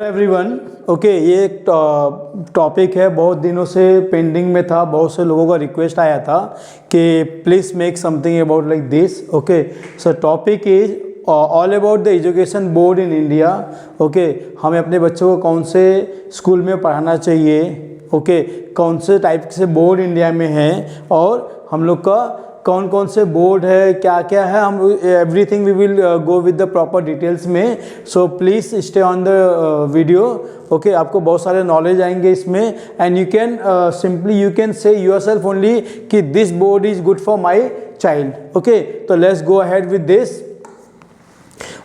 Everyone okay, ये एक topic है, बहुत दिनों से पेंडिंग में था। बहुत से लोगों का रिक्वेस्ट आया था कि please make something about like this. Okay, so topic is all about the education board in India. Okay, हमें अपने बच्चों को कौन से स्कूल में पढ़ाना चाहिए, ओके कौन से टाइप से बोर्ड इंडिया में हैं और हम लोग का कौन कौन से बोर्ड है, क्या क्या है, हम everything we will go with the proper details में। So please stay on the video. Okay, आपको बहुत सारे नॉलेज आएंगे इसमें and you can simply you can say yourself only कि this board is good for my child. Okay, तो let's go ahead with this.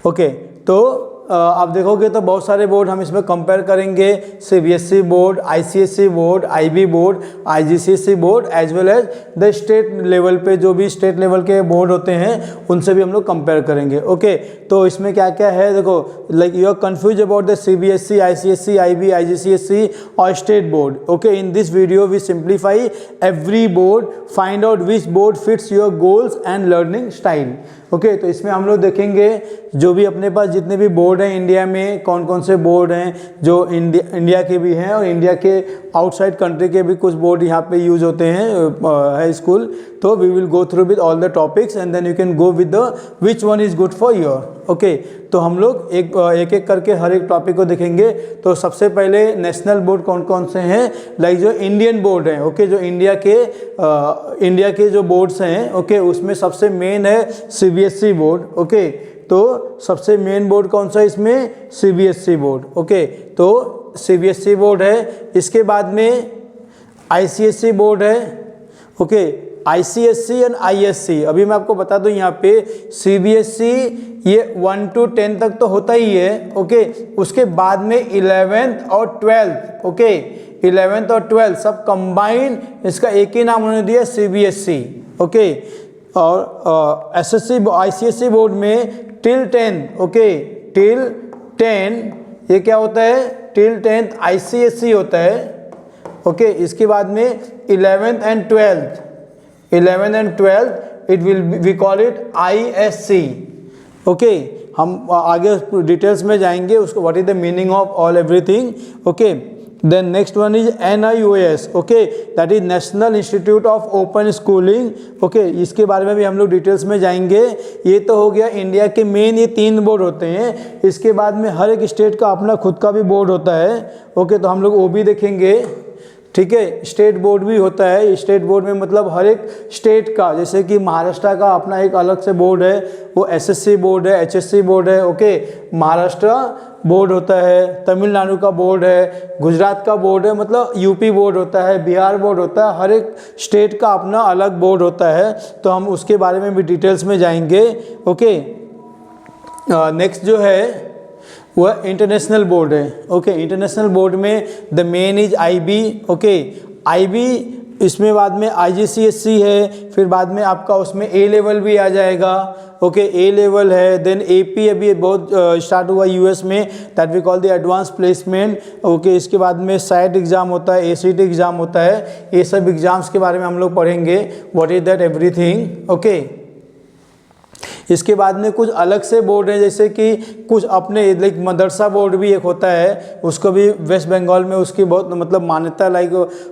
Okay, तो आप देखोगे तो बहुत सारे बोर्ड हम इसमें कंपेयर करेंगे। CBSE board, ICSE board, IB board, IGCSE board as well as the state level पे जो भी स्टेट लेवल के बोर्ड होते हैं उनसे भी हम लोग कंपेयर करेंगे। ओके, तो इसमें क्या क्या है देखो, like you are confuse about the CBSE, ICSE, IB, IGCSE और state board. Okay, in this video we simplify every board, find out which board fits your goals and learning style. Okay, तो इसमें हम लोग देखेंगे जो भी अपने पास जितने भी बोर्ड हैं इंडिया में, कौन कौन से बोर्ड हैं जो इंडिया के भी हैं और इंडिया के आउटसाइड कंट्री के भी कुछ बोर्ड यहाँ पे यूज होते हैं है स्कूल। तो we will go through with all the topics and then you can go with the which one is good for your. Okay, तो हम लोग एक एक करके हर एक टॉपिक को देखेंगे। तो सबसे पहले नेशनल बोर्ड कौन कौन से हैं, लाइक जो इंडियन बोर्ड हैं। ओके, जो इंडिया के जो बोर्ड्स हैं, ओके उसमें सबसे मेन है सीबीएसई बोर्ड। ओके, तो सबसे मेन बोर्ड कौन सा है इसमें, सीबीएसई बोर्ड। ओके, तो सीबीएसई बोर्ड है। इसके बाद में आईसीएसई बोर्ड है। Okay, ICSE and ISC. अभी मैं आपको बता दूं यहाँ पे सीबीएसई ये 1 to 10 तक तो होता ही है। ओके, उसके बाद में 11th और 12th, ओके 11th और 12th सब कंबाइन, इसका एक ही नाम उन्होंने दिया सीबीएसई। ओके, और एसएससी आईसीएसई बोर्ड में टिल 10, ओके टिल 10 ये क्या होता है, टिल 10th आईसीएसई होता है। ओके, इसके बाद में 11th and 12th it will we call it ISC. Okay, हम आगे डिटेल्स में जाएंगे उसको, what is the meaning of all everything. Okay, then next one is NIOS। Okay, that is National Institute of Open Schooling. Okay, इसके बारे में भी हम लोग डिटेल्स में जाएंगे। ये तो हो गया इंडिया के मेन, ये 3 बोर्ड होते हैं। इसके बाद में हर एक स्टेट का अपना खुद का भी बोर्ड होता है। ओके, तो हम लोग वो भी देखेंगे। ठीक है, स्टेट बोर्ड भी होता है। स्टेट बोर्ड में मतलब हर एक स्टेट का, जैसे कि महाराष्ट्र का अपना एक अलग से बोर्ड है, वो एसएससी बोर्ड है, एचएससी बोर्ड है। ओके, महाराष्ट्र बोर्ड होता है, तमिलनाडु का बोर्ड है, गुजरात का बोर्ड है, मतलब यूपी बोर्ड होता है, बिहार बोर्ड होता है। हर एक स्टेट का अपना अलग बोर्ड होता है, तो हम उसके बारे में भी डिटेल्स में जाएंगे। ओके, नेक्स्ट जो है वह इंटरनेशनल बोर्ड है। ओके, इंटरनेशनल बोर्ड में the main is IB. Okay, IB, इसमें बाद में आईजीसीएसई है, फिर बाद में आपका उसमें ए लेवल भी आ जाएगा। ओके, ए लेवल है, देन एपी अभी बहुत स्टार्ट हुआ यूएस में, that we call the advance placement. Okay, इसके बाद में सैट एग्ज़ाम होता है, एसीटी एग्ज़ाम होता है। ये सब एग्ज़ाम्स के बारे में हम लोग पढ़ेंगे, what is that everything. Okay, इसके बाद में कुछ अलग से बोर्ड हैं, जैसे कि कुछ अपने लाइक मदरसा बोर्ड भी एक होता है, उसको भी वेस्ट बंगाल में उसकी बहुत मतलब मान्यता लाइक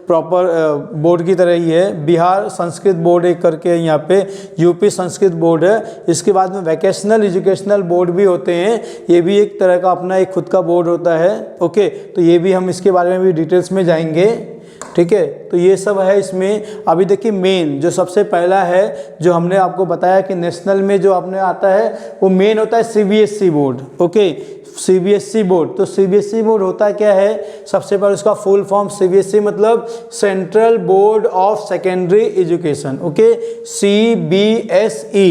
प्रॉपर बोर्ड की तरह ही है। बिहार संस्कृत बोर्ड एक करके यहाँ पे, यूपी संस्कृत बोर्ड है। इसके बाद में वैकेशनल एजुकेशनल बोर्ड भी होते हैं, ये भी एक तरह का अपना एक खुद का बोर्ड होता है। ओके, तो ये भी हम इसके बारे में भी डिटेल्स में जाएंगे। ठीक है, तो ये सब है इसमें। अभी देखिए मेन जो सबसे पहला है, जो हमने आपको बताया कि नेशनल में जो अपने आता है वो मेन होता है CBSE board. Okay, CBSE board, तो सीबीएसई बोर्ड होता क्या है, सबसे पहले उसका फुल फॉर्म सीबीएसई मतलब central board of Secondary Education. Okay, CBSE।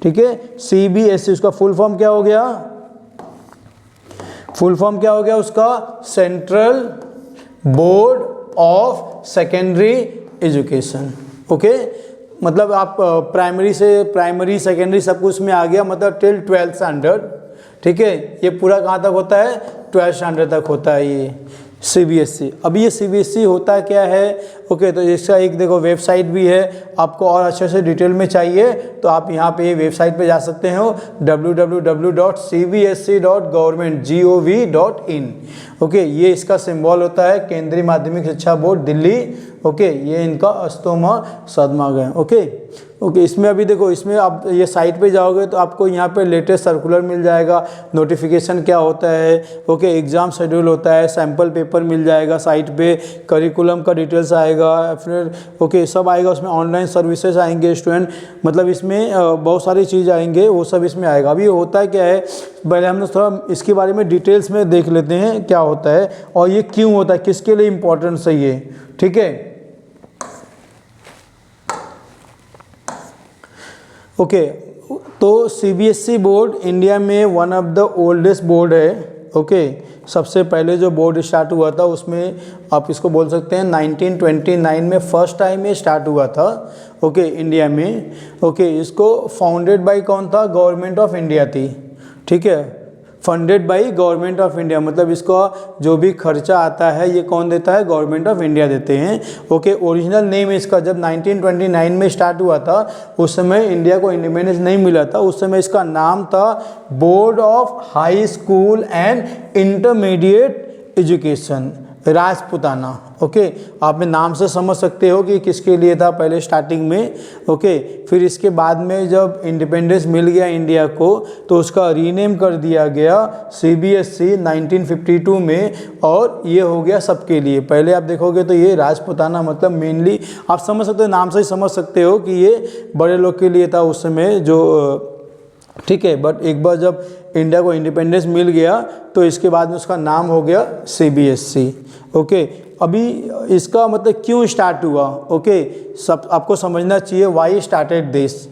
ठीक है, CBSE उसका फुल फॉर्म क्या हो गया, फुल फॉर्म क्या हो गया उसका, central board of Secondary Education. Okay, मतलब आप प्राइमरी सेकेंडरी सब कुछ में आ गया, मतलब टिल 12th स्टैंडर्ड। ठीक है, ये पूरा कहाँ तक होता है, 12th स्टैंडर्ड तक होता है ये सीबीएसई। अभी ये सीबीएसई होता क्या है, ओके, तो इसका एक देखो वेबसाइट भी है, आपको और अच्छे से डिटेल में चाहिए तो आप यहाँ पे वेबसाइट पे जा सकते हो www.cbsc.government.gov.in। ओके, ये इसका सिंबल होता है केंद्रीय माध्यमिक शिक्षा बोर्ड दिल्ली। ओके, ये इनका अस्तोमा सदमाग है। ओके ओके, इसमें अभी देखो, इसमें आप ये साइट पे जाओगे तो आपको यहाँ पे लेटेस्ट सर्कुलर मिल जाएगा, नोटिफिकेशन क्या होता है, ओके, एग्ज़ाम शेड्यूल होता है, सैम्पल पेपर मिल जाएगा साइट पे, करिकुलम का डिटेल्स आएगा, फिर ओके सब आएगा उसमें, ऑनलाइन सर्विसेज आएंगे स्टूडेंट, मतलब इसमें बहुत सारी चीज़ आएंगे, वो सब इसमें आएगा। अभी होता है क्या है, पहले हम लोग थोड़ा इसके बारे में डिटेल्स में देख लेते हैं क्या होता है और ये क्यों होता है, किसके लिए इम्पोर्टेंस है ये, ठीक है। ओके, तो सीबीएसई बोर्ड इंडिया में one of the oldest board है। ओके, सबसे पहले जो बोर्ड स्टार्ट हुआ था उसमें आप इसको बोल सकते हैं 1929 में फर्स्ट टाइम ये स्टार्ट हुआ था। ओके, इंडिया में। ओके, इसको फाउंडेड बाय कौन था, गवर्नमेंट ऑफ इंडिया थी, ठीक है, funded by government of India, मतलब इसका जो भी खर्चा आता है ये कौन देता है, गवर्नमेंट ऑफ इंडिया देते हैं। ओके, ओरिजिनल नेम इसका जब 1929 में स्टार्ट हुआ था उस समय इंडिया को इंडिपेंडेंस नहीं मिला था, उस समय इसका नाम था board of high school and intermediate education, Rajputana. Okay, आप नाम से समझ सकते हो कि किसके लिए था पहले स्टार्टिंग में। ओके, फिर इसके बाद में जब इंडिपेंडेंस मिल गया इंडिया को तो उसका रीनेम कर दिया गया सीबीएसई 1952 में, और ये हो गया सबके लिए। पहले आप देखोगे तो ये राजपुताना, मतलब मेनली आप समझ सकते हो, नाम से ही समझ सकते हो कि ये बड़े लोग के लिए था उस समय जो, ठीक है। बट एक बार जब इंडिया को इंडिपेंडेंस मिल गया तो इसके बाद में उसका नाम हो गया सीबीएसई। ओके, अभी इसका मतलब क्यों स्टार्ट हुआ, ओके, सब आपको समझना चाहिए, वाई स्टार्टेड दिस।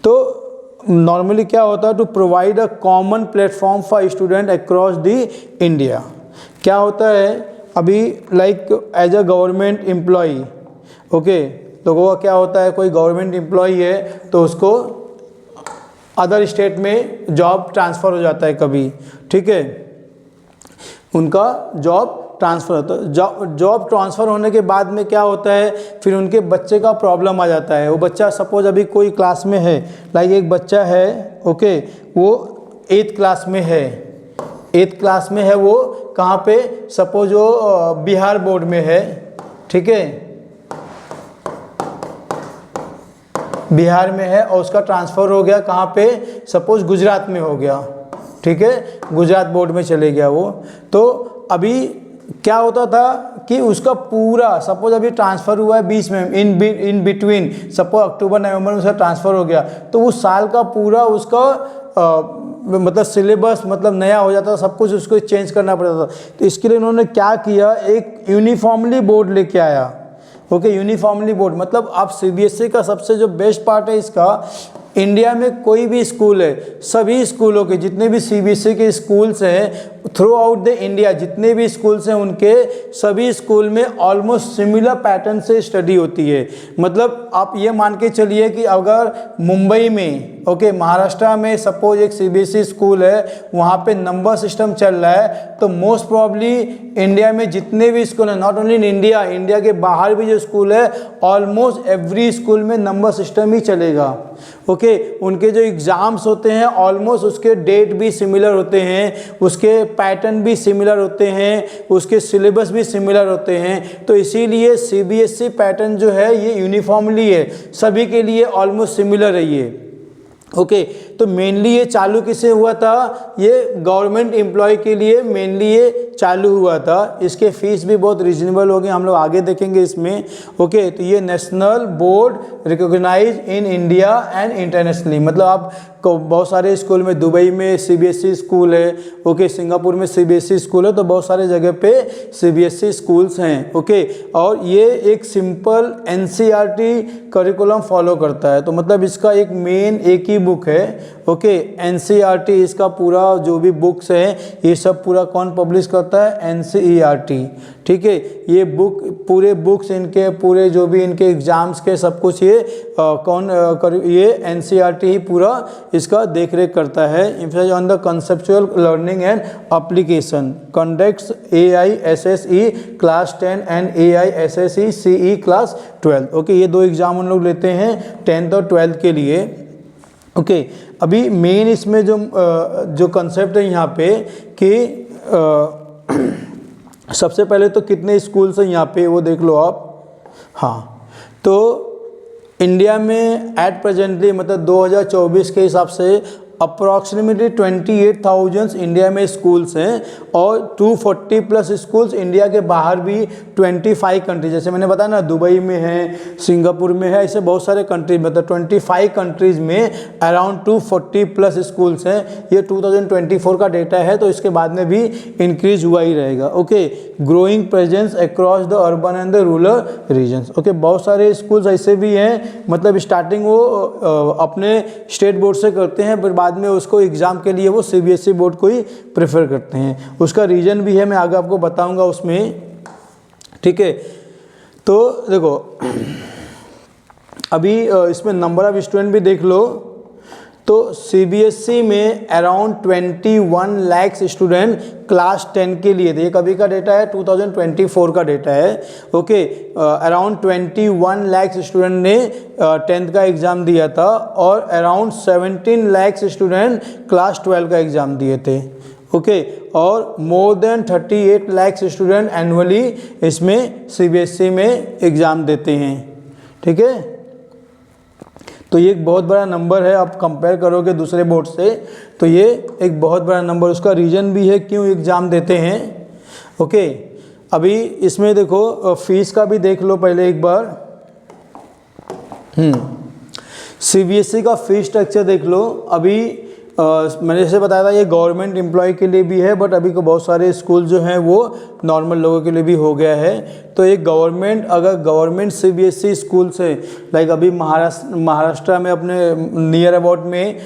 तो नॉर्मली क्या होता है, to provide a common platform for student across the India. क्या होता है अभी, like as a government employee, okay, लोगों का क्या होता है, कोई गवर्नमेंट एम्प्लॉई है तो उसको अदर स्टेट में जॉब ट्रांसफ़र हो जाता है कभी, ठीक है, उनका जॉब ट्रांसफ़र होता है। जॉब ट्रांसफ़र होने के बाद में क्या होता है, फिर उनके बच्चे का प्रॉब्लम आ जाता है। वो बच्चा सपोज अभी कोई क्लास में है, लाइक एक बच्चा है, ओके, वो 8th क्लास में है, 8th क्लास में है, वो कहाँ पे, सपोज वो बिहार बोर्ड में है, ठीक है, बिहार में है और उसका ट्रांसफ़र हो गया कहाँ पे, सपोज गुजरात में हो गया, ठीक है, गुजरात बोर्ड में चले गया वो। तो अभी क्या होता था कि उसका पूरा, सपोज अभी ट्रांसफ़र हुआ है बीच में, इन बिटवीन, सपोज अक्टूबर नवंबर में उसका ट्रांसफ़र हो गया, तो उस साल का पूरा उसका मतलब सिलेबस मतलब नया हो जाता था, सब कुछ उसको चेंज करना पड़ता था। तो इसके लिए उन्होंने क्या किया, एक यूनिफॉर्मली बोर्ड लेके आया। ओके, यूनिफॉर्मली बोर्ड मतलब आप सीबीएसई का सबसे जो बेस्ट पार्ट है इसका, इंडिया में कोई भी स्कूल है, सभी स्कूलों के जितने भी सीबीएसई के स्कूल्स हैं थ्रू आउट द इंडिया, जितने भी स्कूल्स हैं उनके सभी स्कूल में ऑलमोस्ट सिमिलर पैटर्न से स्टडी होती है। मतलब आप ये मान के चलिए कि अगर मुंबई में, ओके, महाराष्ट्र में सपोज एक सीबीएसई स्कूल है, वहाँ पे नंबर सिस्टम चल रहा है, तो मोस्ट प्रॉब्ली इंडिया में जितने भी स्कूल हैं, not only in India, India के बाहर भी जो स्कूल है, ऑलमोस्ट एवरी स्कूल में नंबर सिस्टम ही चलेगा। ओके, उनके जो एग्ज़ाम्स होते हैं ऑलमोस्ट उसके डेट भी सिमिलर होते हैं, उसके पैटर्न भी सिमिलर होते हैं, उसके सिलेबस भी सिमिलर होते हैं। तो इसीलिए सीबीएसई पैटर्न जो है ये यूनिफॉर्मली है, सभी के लिए ऑलमोस्ट सिमिलर है ये। ओके, तो मेनली ये चालू किसे हुआ था, ये गवर्नमेंट एम्प्लॉय के लिए मेनली ये चालू हुआ था। इसके फीस भी बहुत रीजनेबल होगी, हम लोग आगे देखेंगे इसमें। ओके, तो ये national board recognise in India and internationally, मतलब आप बहुत सारे स्कूल में, दुबई में सीबीएसई स्कूल है, ओके, सिंगापुर में सीबीएसई स्कूल है, तो बहुत सारे जगह पे सीबीएसई स्कूल्स हैं। ओके, और ये एक सिंपल एनसीईआरटी करिकुलम फॉलो करता है, तो मतलब इसका एक मेन एक ही बुक है। ओके, एनसीईआरटी, इसका पूरा जो भी बुक्स हैं ये सब पूरा कौन पब्लिश करता है, एनसीईआरटी, ठीक है। ये बुक, पूरे बुक्स इनके, पूरे जो भी इनके एग्ज़ाम्स के सब कुछ ये ये एनसीईआरटी ही पूरा इसका देख रेख करता है। Emphasise on the conceptual learning and application, conducts AISSE class 10 and AISSE CE class 12। Okay, ये 2 एग्ज़ाम हम लोग लेते हैं 10th और 12th के लिए। ओके, अभी मेन इसमें जो कंसेप्ट है यहाँ पे कि सबसे पहले तो कितने स्कूल्स हैं यहाँ पे वो देख लो आप। हाँ, तो इंडिया में एट प्रेजेंटली मतलब 2024 के हिसाब से अप्रॉक्सीमेटली 28,000 इंडिया में स्कूल्स हैं और 240 प्लस स्कूल्स इंडिया के बाहर भी 25 कंट्रीज, जैसे मैंने बताया ना, दुबई में है, सिंगापुर में है, ऐसे बहुत सारे कंट्रीज, मतलब 25 कंट्रीज में अराउंड 240 प्लस स्कूल्स हैं। ये 2024 का डेटा है, तो इसके बाद में भी इंक्रीज हुआ ही रहेगा। Okay, growing presence across the urban and the rural regions. Okay, बहुत सारे स्कूल्स ऐसे भी हैं, मतलब स्टार्टिंग वो अपने स्टेट बोर्ड से करते हैं, फिर बाद में उसको एग्ज़ाम के लिए वो CBSE बोर्ड को ही प्रेफर करते हैं। उसका रीज़न भी है, मैं आगे आपको बताऊंगा उसमें। ठीक है, तो देखो अभी इसमें नंबर ऑफ स्टूडेंट भी देख लो, तो CBSE में अराउंड 21 लाख स्टूडेंट क्लास 10 के लिए थे। ये कभी का डेटा है, 2024 का डेटा है। ओके, अराउंड 21 लाख स्टूडेंट ने 10th का एग्ज़ाम दिया था और अराउंड 17 लाख स्टूडेंट क्लास 12 का एग्ज़ाम दिए थे। ओके, और more than 38 lakh student annually इसमें CBSE में एग्ज़ाम देते हैं। ठीक है, तो ये एक बहुत बड़ा नंबर है, आप कंपेयर करोगे दूसरे बोर्ड से तो ये एक बहुत बड़ा नंबर। उसका रीज़न भी है क्यों एग्ज़ाम देते हैं। ओके, अभी इसमें देखो फीस का भी देख लो पहले एक बार। CBSE का फीस स्ट्रक्चर देख लो। अभी मैंने जैसे बताया था ये गवर्नमेंट एम्प्लॉय के लिए भी है, बट अभी को बहुत सारे स्कूल जो हैं वो नॉर्मल लोगों के लिए भी हो गया है। तो एक गवर्नमेंट, अगर गवर्नमेंट CBSE स्कूल से, लाइक अभी महाराष्ट्र में अपने नियर अबाउट में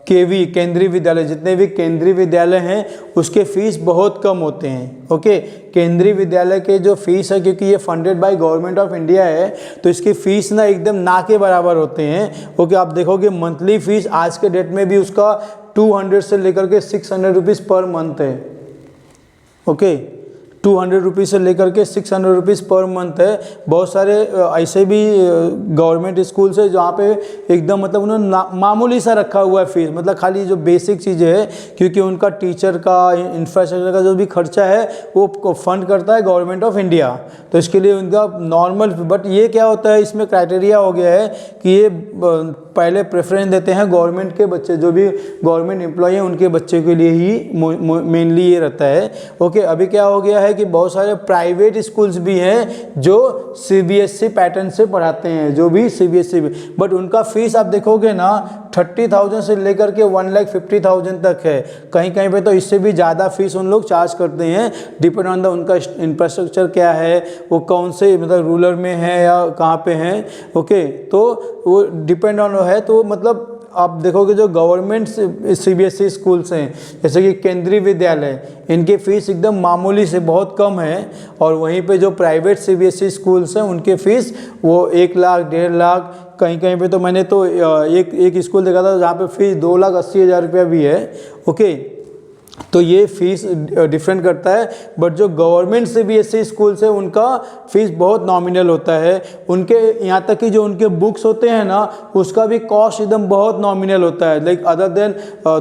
KV केंद्रीय विद्यालय, जितने भी केंद्रीय विद्यालय हैं उसके फ़ीस बहुत कम होते हैं। ओके, केंद्रीय विद्यालय के जो फीस है, क्योंकि ये funded by government of India है, तो इसकी फ़ीस ना एकदम ना के बराबर होते हैं। ओके, आप देखोगे मंथली फ़ीस आज के डेट में भी उसका 200 से लेकर के 600 रुपीज़ पर मंथ है। ओके, 200 रुपीज़ से लेकर के 600 रुपीज़ पर मंथ है। बहुत सारे ऐसे भी गवर्नमेंट स्कूल्स है जहाँ पे एकदम मतलब उन्होंने मामूली सा रखा हुआ है फीस, मतलब खाली जो बेसिक चीज़ें है, क्योंकि उनका टीचर का, इंफ्रास्ट्रक्चर का जो भी खर्चा है वो फंड करता है गवर्नमेंट ऑफ इंडिया, तो इसके लिए उनका नॉर्मल। बट ये क्या होता है, इसमें क्राइटेरिया हो गया है कि ये पहले प्रेफरेंस देते हैं गवर्नमेंट के बच्चे, जो भी गवर्नमेंट एम्प्लॉय हैं उनके बच्चे के लिए ही मेनली ये रहता है। ओके, अभी क्या हो गया है कि बहुत सारे प्राइवेट स्कूल्स भी हैं जो CBSE पैटर्न से पढ़ाते हैं, जो भी CBSE, बट उनका फीस आप देखोगे ना 30,000 से लेकर के 1,50,000 तक है। कहीं कहीं पे तो इससे भी ज़्यादा फीस उन लोग चार्ज करते हैं, डिपेंड ऑन द उनका इंफ्रास्ट्रक्चर क्या है, वो कौन से मतलब रूरल में है या कहाँ पे हैं। ओके, तो वो डिपेंड ऑन है। तो मतलब आप देखोगे जो गवर्नमेंट CBSE स्कूल्स हैं, जैसे कि केंद्रीय विद्यालय, इनकी फ़ीस एकदम मामूली से बहुत कम है, और वहीं पे जो प्राइवेट CBSE स्कूल्स हैं उनके फ़ीस वो 1 लाख 1.5 लाख, कहीं कहीं पे तो मैंने तो एक स्कूल देखा था जहाँ पे फ़ीस 2,80,000 रुपया भी है। ओके, तो ये फीस डिफरेंट करता है। बट जो गवर्नमेंट CBSE स्कूल्स है उनका फ़ीस बहुत नॉमिनल होता है। उनके यहाँ तक कि जो उनके बुक्स होते हैं ना, उसका भी कॉस्ट एकदम बहुत नॉमिनल होता है। लाइक अदर देन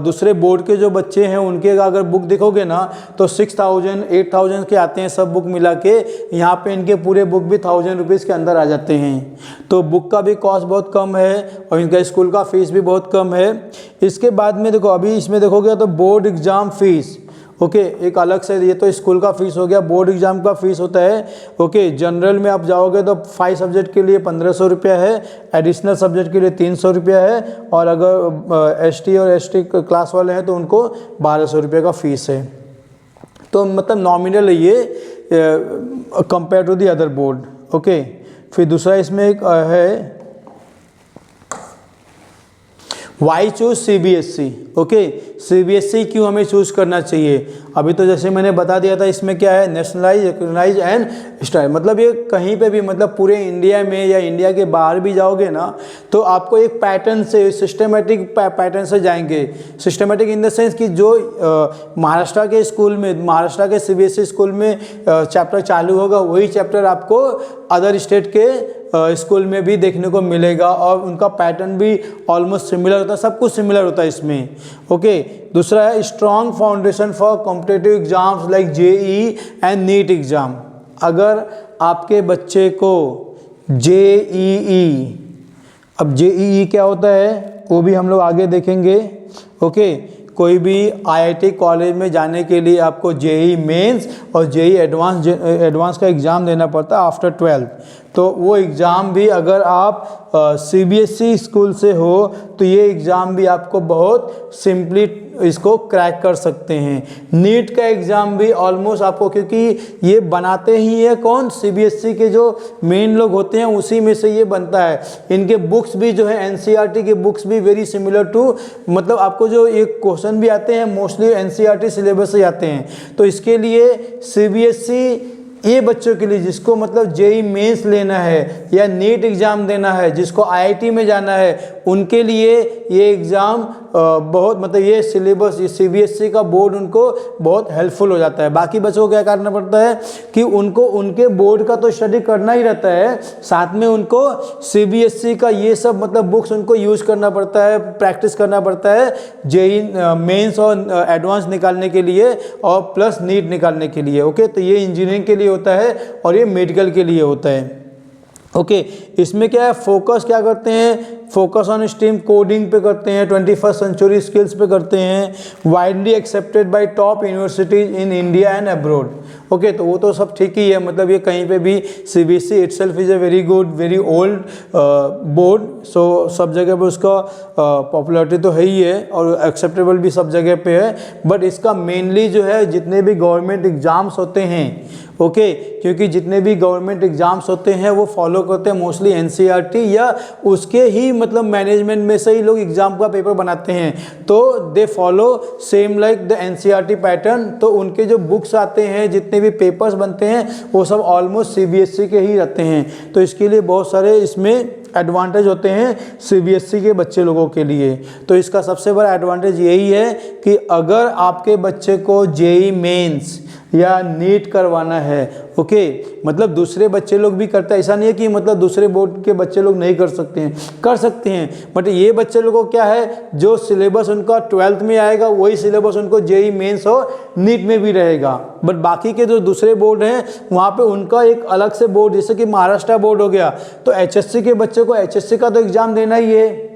दूसरे बोर्ड के जो बच्चे हैं उनके अगर बुक देखोगे ना तो 6,000 8,000 के आते हैं सब बुक मिला के। यहाँ पे इनके पूरे बुक भी 1,000 रुपीज़ के अंदर आ जाते हैं। तो बुक का भी कॉस्ट बहुत कम है और इनका स्कूल का फ़ीस भी बहुत कम है। इसके बाद में देखो, अभी इसमें देखोगे तो बोर्ड एग्ज़ाम फीस, ओके, एक अलग से, ये तो स्कूल का फीस हो गया। बोर्ड एग्जाम का फीस होता है, ओके, जनरल में आप जाओगे तो 5 सब्जेक्ट के लिए 1,500 रुपया है, एडिशनल सब्जेक्ट के लिए 300 रुपया है, और अगर ST और ST क्लास वाले हैं तो उनको 1,200 रुपये का फ़ीस है। तो मतलब नॉमिनल है ये compare to the other board. Okay, फिर दूसरा इसमें एक है why choose CBSE। Okay, CBSE क्यों हमें चूज़ करना चाहिए। अभी तो जैसे मैंने बता दिया था, इसमें क्या है, नेशनलाइज, रिकॉग्नाइज एंड स्टाइल, मतलब ये कहीं पे भी, मतलब पूरे इंडिया में या इंडिया के बाहर भी जाओगे ना, तो आपको एक पैटर्न से, सिस्टमेटिक पैटर्न से जाएंगे। सिस्टमेटिक इन द सेंस कि जो महाराष्ट्र के स्कूल में, महाराष्ट्र के सीबीएसई स्कूल में चैप्टर चालू होगा, वही चैप्टर आपको अदर स्टेट के स्कूल में भी देखने को मिलेगा, और उनका पैटर्न भी ऑलमोस्ट सिमिलर होता है, सब कुछ सिमिलर होता है इसमें। ओके, दूसरा है strong foundation for competitive exams like JEE and NEET exam. अगर आपके बच्चे को जेईई, अब जेईई क्या होता है वो भी हम लोग आगे देखेंगे। ओके, कोई भी आईआईटी कॉलेज में जाने के लिए आपको जेईई मेंस और जेईई एडवांस का एग्ज़ाम देना पड़ता है आफ्टर 12th। तो वो एग्ज़ाम भी अगर आप सीबीएसई स्कूल से हो तो ये एग्ज़ाम भी आपको बहुत सिंपली इसको क्रैक कर सकते हैं। नीट का एग्ज़ाम भी ऑलमोस्ट आपको, क्योंकि ये बनाते ही है कौन, सीबीएसई के जो मेन लोग होते हैं उसी में से ये बनता है। इनके बुक्स भी जो है एनसीईआरटी के बुक्स भी वेरी सिमिलर टू, मतलब आपको जो एक क्वेश्चन भी आते हैं मोस्टली एनसीईआरटी सिलेबस से आते हैं। तो इसके लिए सीबीएसई ये बच्चों के लिए जिसको मतलब जेईई मेंस लेना है या नीट एग्ज़ाम देना है, जिसको आईआईटी में जाना है, उनके लिए ये एग्ज़ाम बहुत, मतलब ये सिलेबस, ये सीबीएसई का बोर्ड उनको बहुत हेल्पफुल हो जाता है। बाकी बच्चों को क्या करना पड़ता है कि उनको उनके बोर्ड का तो स्टडी करना ही रहता है, साथ में उनको सीबीएसई का ये सब मतलब बुक्स उनको यूज़ करना पड़ता है, प्रैक्टिस करना पड़ता है जेईई मेंस और एडवांस निकालने के लिए और प्लस नीट निकालने के लिए। ओके, तो ये इंजीनियरिंग के लिए होता है और ये मेडिकल के लिए होता है। ओके, इसमें क्या है, फोकस क्या करते हैं, फोकस ऑन स्ट्रीम कोडिंग पे करते हैं, 21st सेंचुरी स्किल्स पे करते हैं, widely accepted by top universities in India and abroad. Okay, तो वो तो सब ठीक ही है, मतलब ये कहीं पे भी CBSE itself is a very good, very old board, so सब जगह पे उसका पॉपुलैरिटी तो है ही है और एक्सेप्टेबल भी सब जगह पे है। बट इसका मेनली जो है जितने भी गवर्नमेंट एग्ज़ाम्स होते हैं, ओके, क्योंकि जितने भी गवर्नमेंट एग्ज़ाम्स होते हैं वो फॉलो करते हैं मोस्टली एनसीईआरटी या उसके ही मतलब मैनेजमेंट में से ही लोग एग्ज़ाम का पेपर बनाते हैं, तो they follow same like the NCERT pattern. तो उनके जो बुक्स आते हैं, जितने भी पेपर्स बनते हैं, वो सब ऑलमोस्ट सीबीएसई के ही रहते हैं। तो इसके लिए बहुत सारे इसमें एडवांटेज होते हैं सीबीएसई के बच्चे लोगों के लिए। तो इसका सबसे बड़ा एडवांटेज यही है कि अगर आपके बच्चे को जेईई मेंस या नीट करवाना है, ओके, मतलब दूसरे बच्चे लोग भी करते हैं, ऐसा नहीं है कि मतलब दूसरे बोर्ड के बच्चे लोग नहीं कर सकते हैं, कर सकते हैं, बट ये बच्चे लोगों को क्या है, जो सिलेबस उनका 12th में आएगा वही सिलेबस उनको जेईई मेंस और नीट में भी रहेगा। बट बाकी के जो दूसरे बोर्ड हैं वहाँ पे उनका एक अलग से बोर्ड, जैसे कि महाराष्ट्र बोर्ड हो गया, तो एचएससी के बच्चे को एचएससी का तो एग्ज़ाम देना ही है,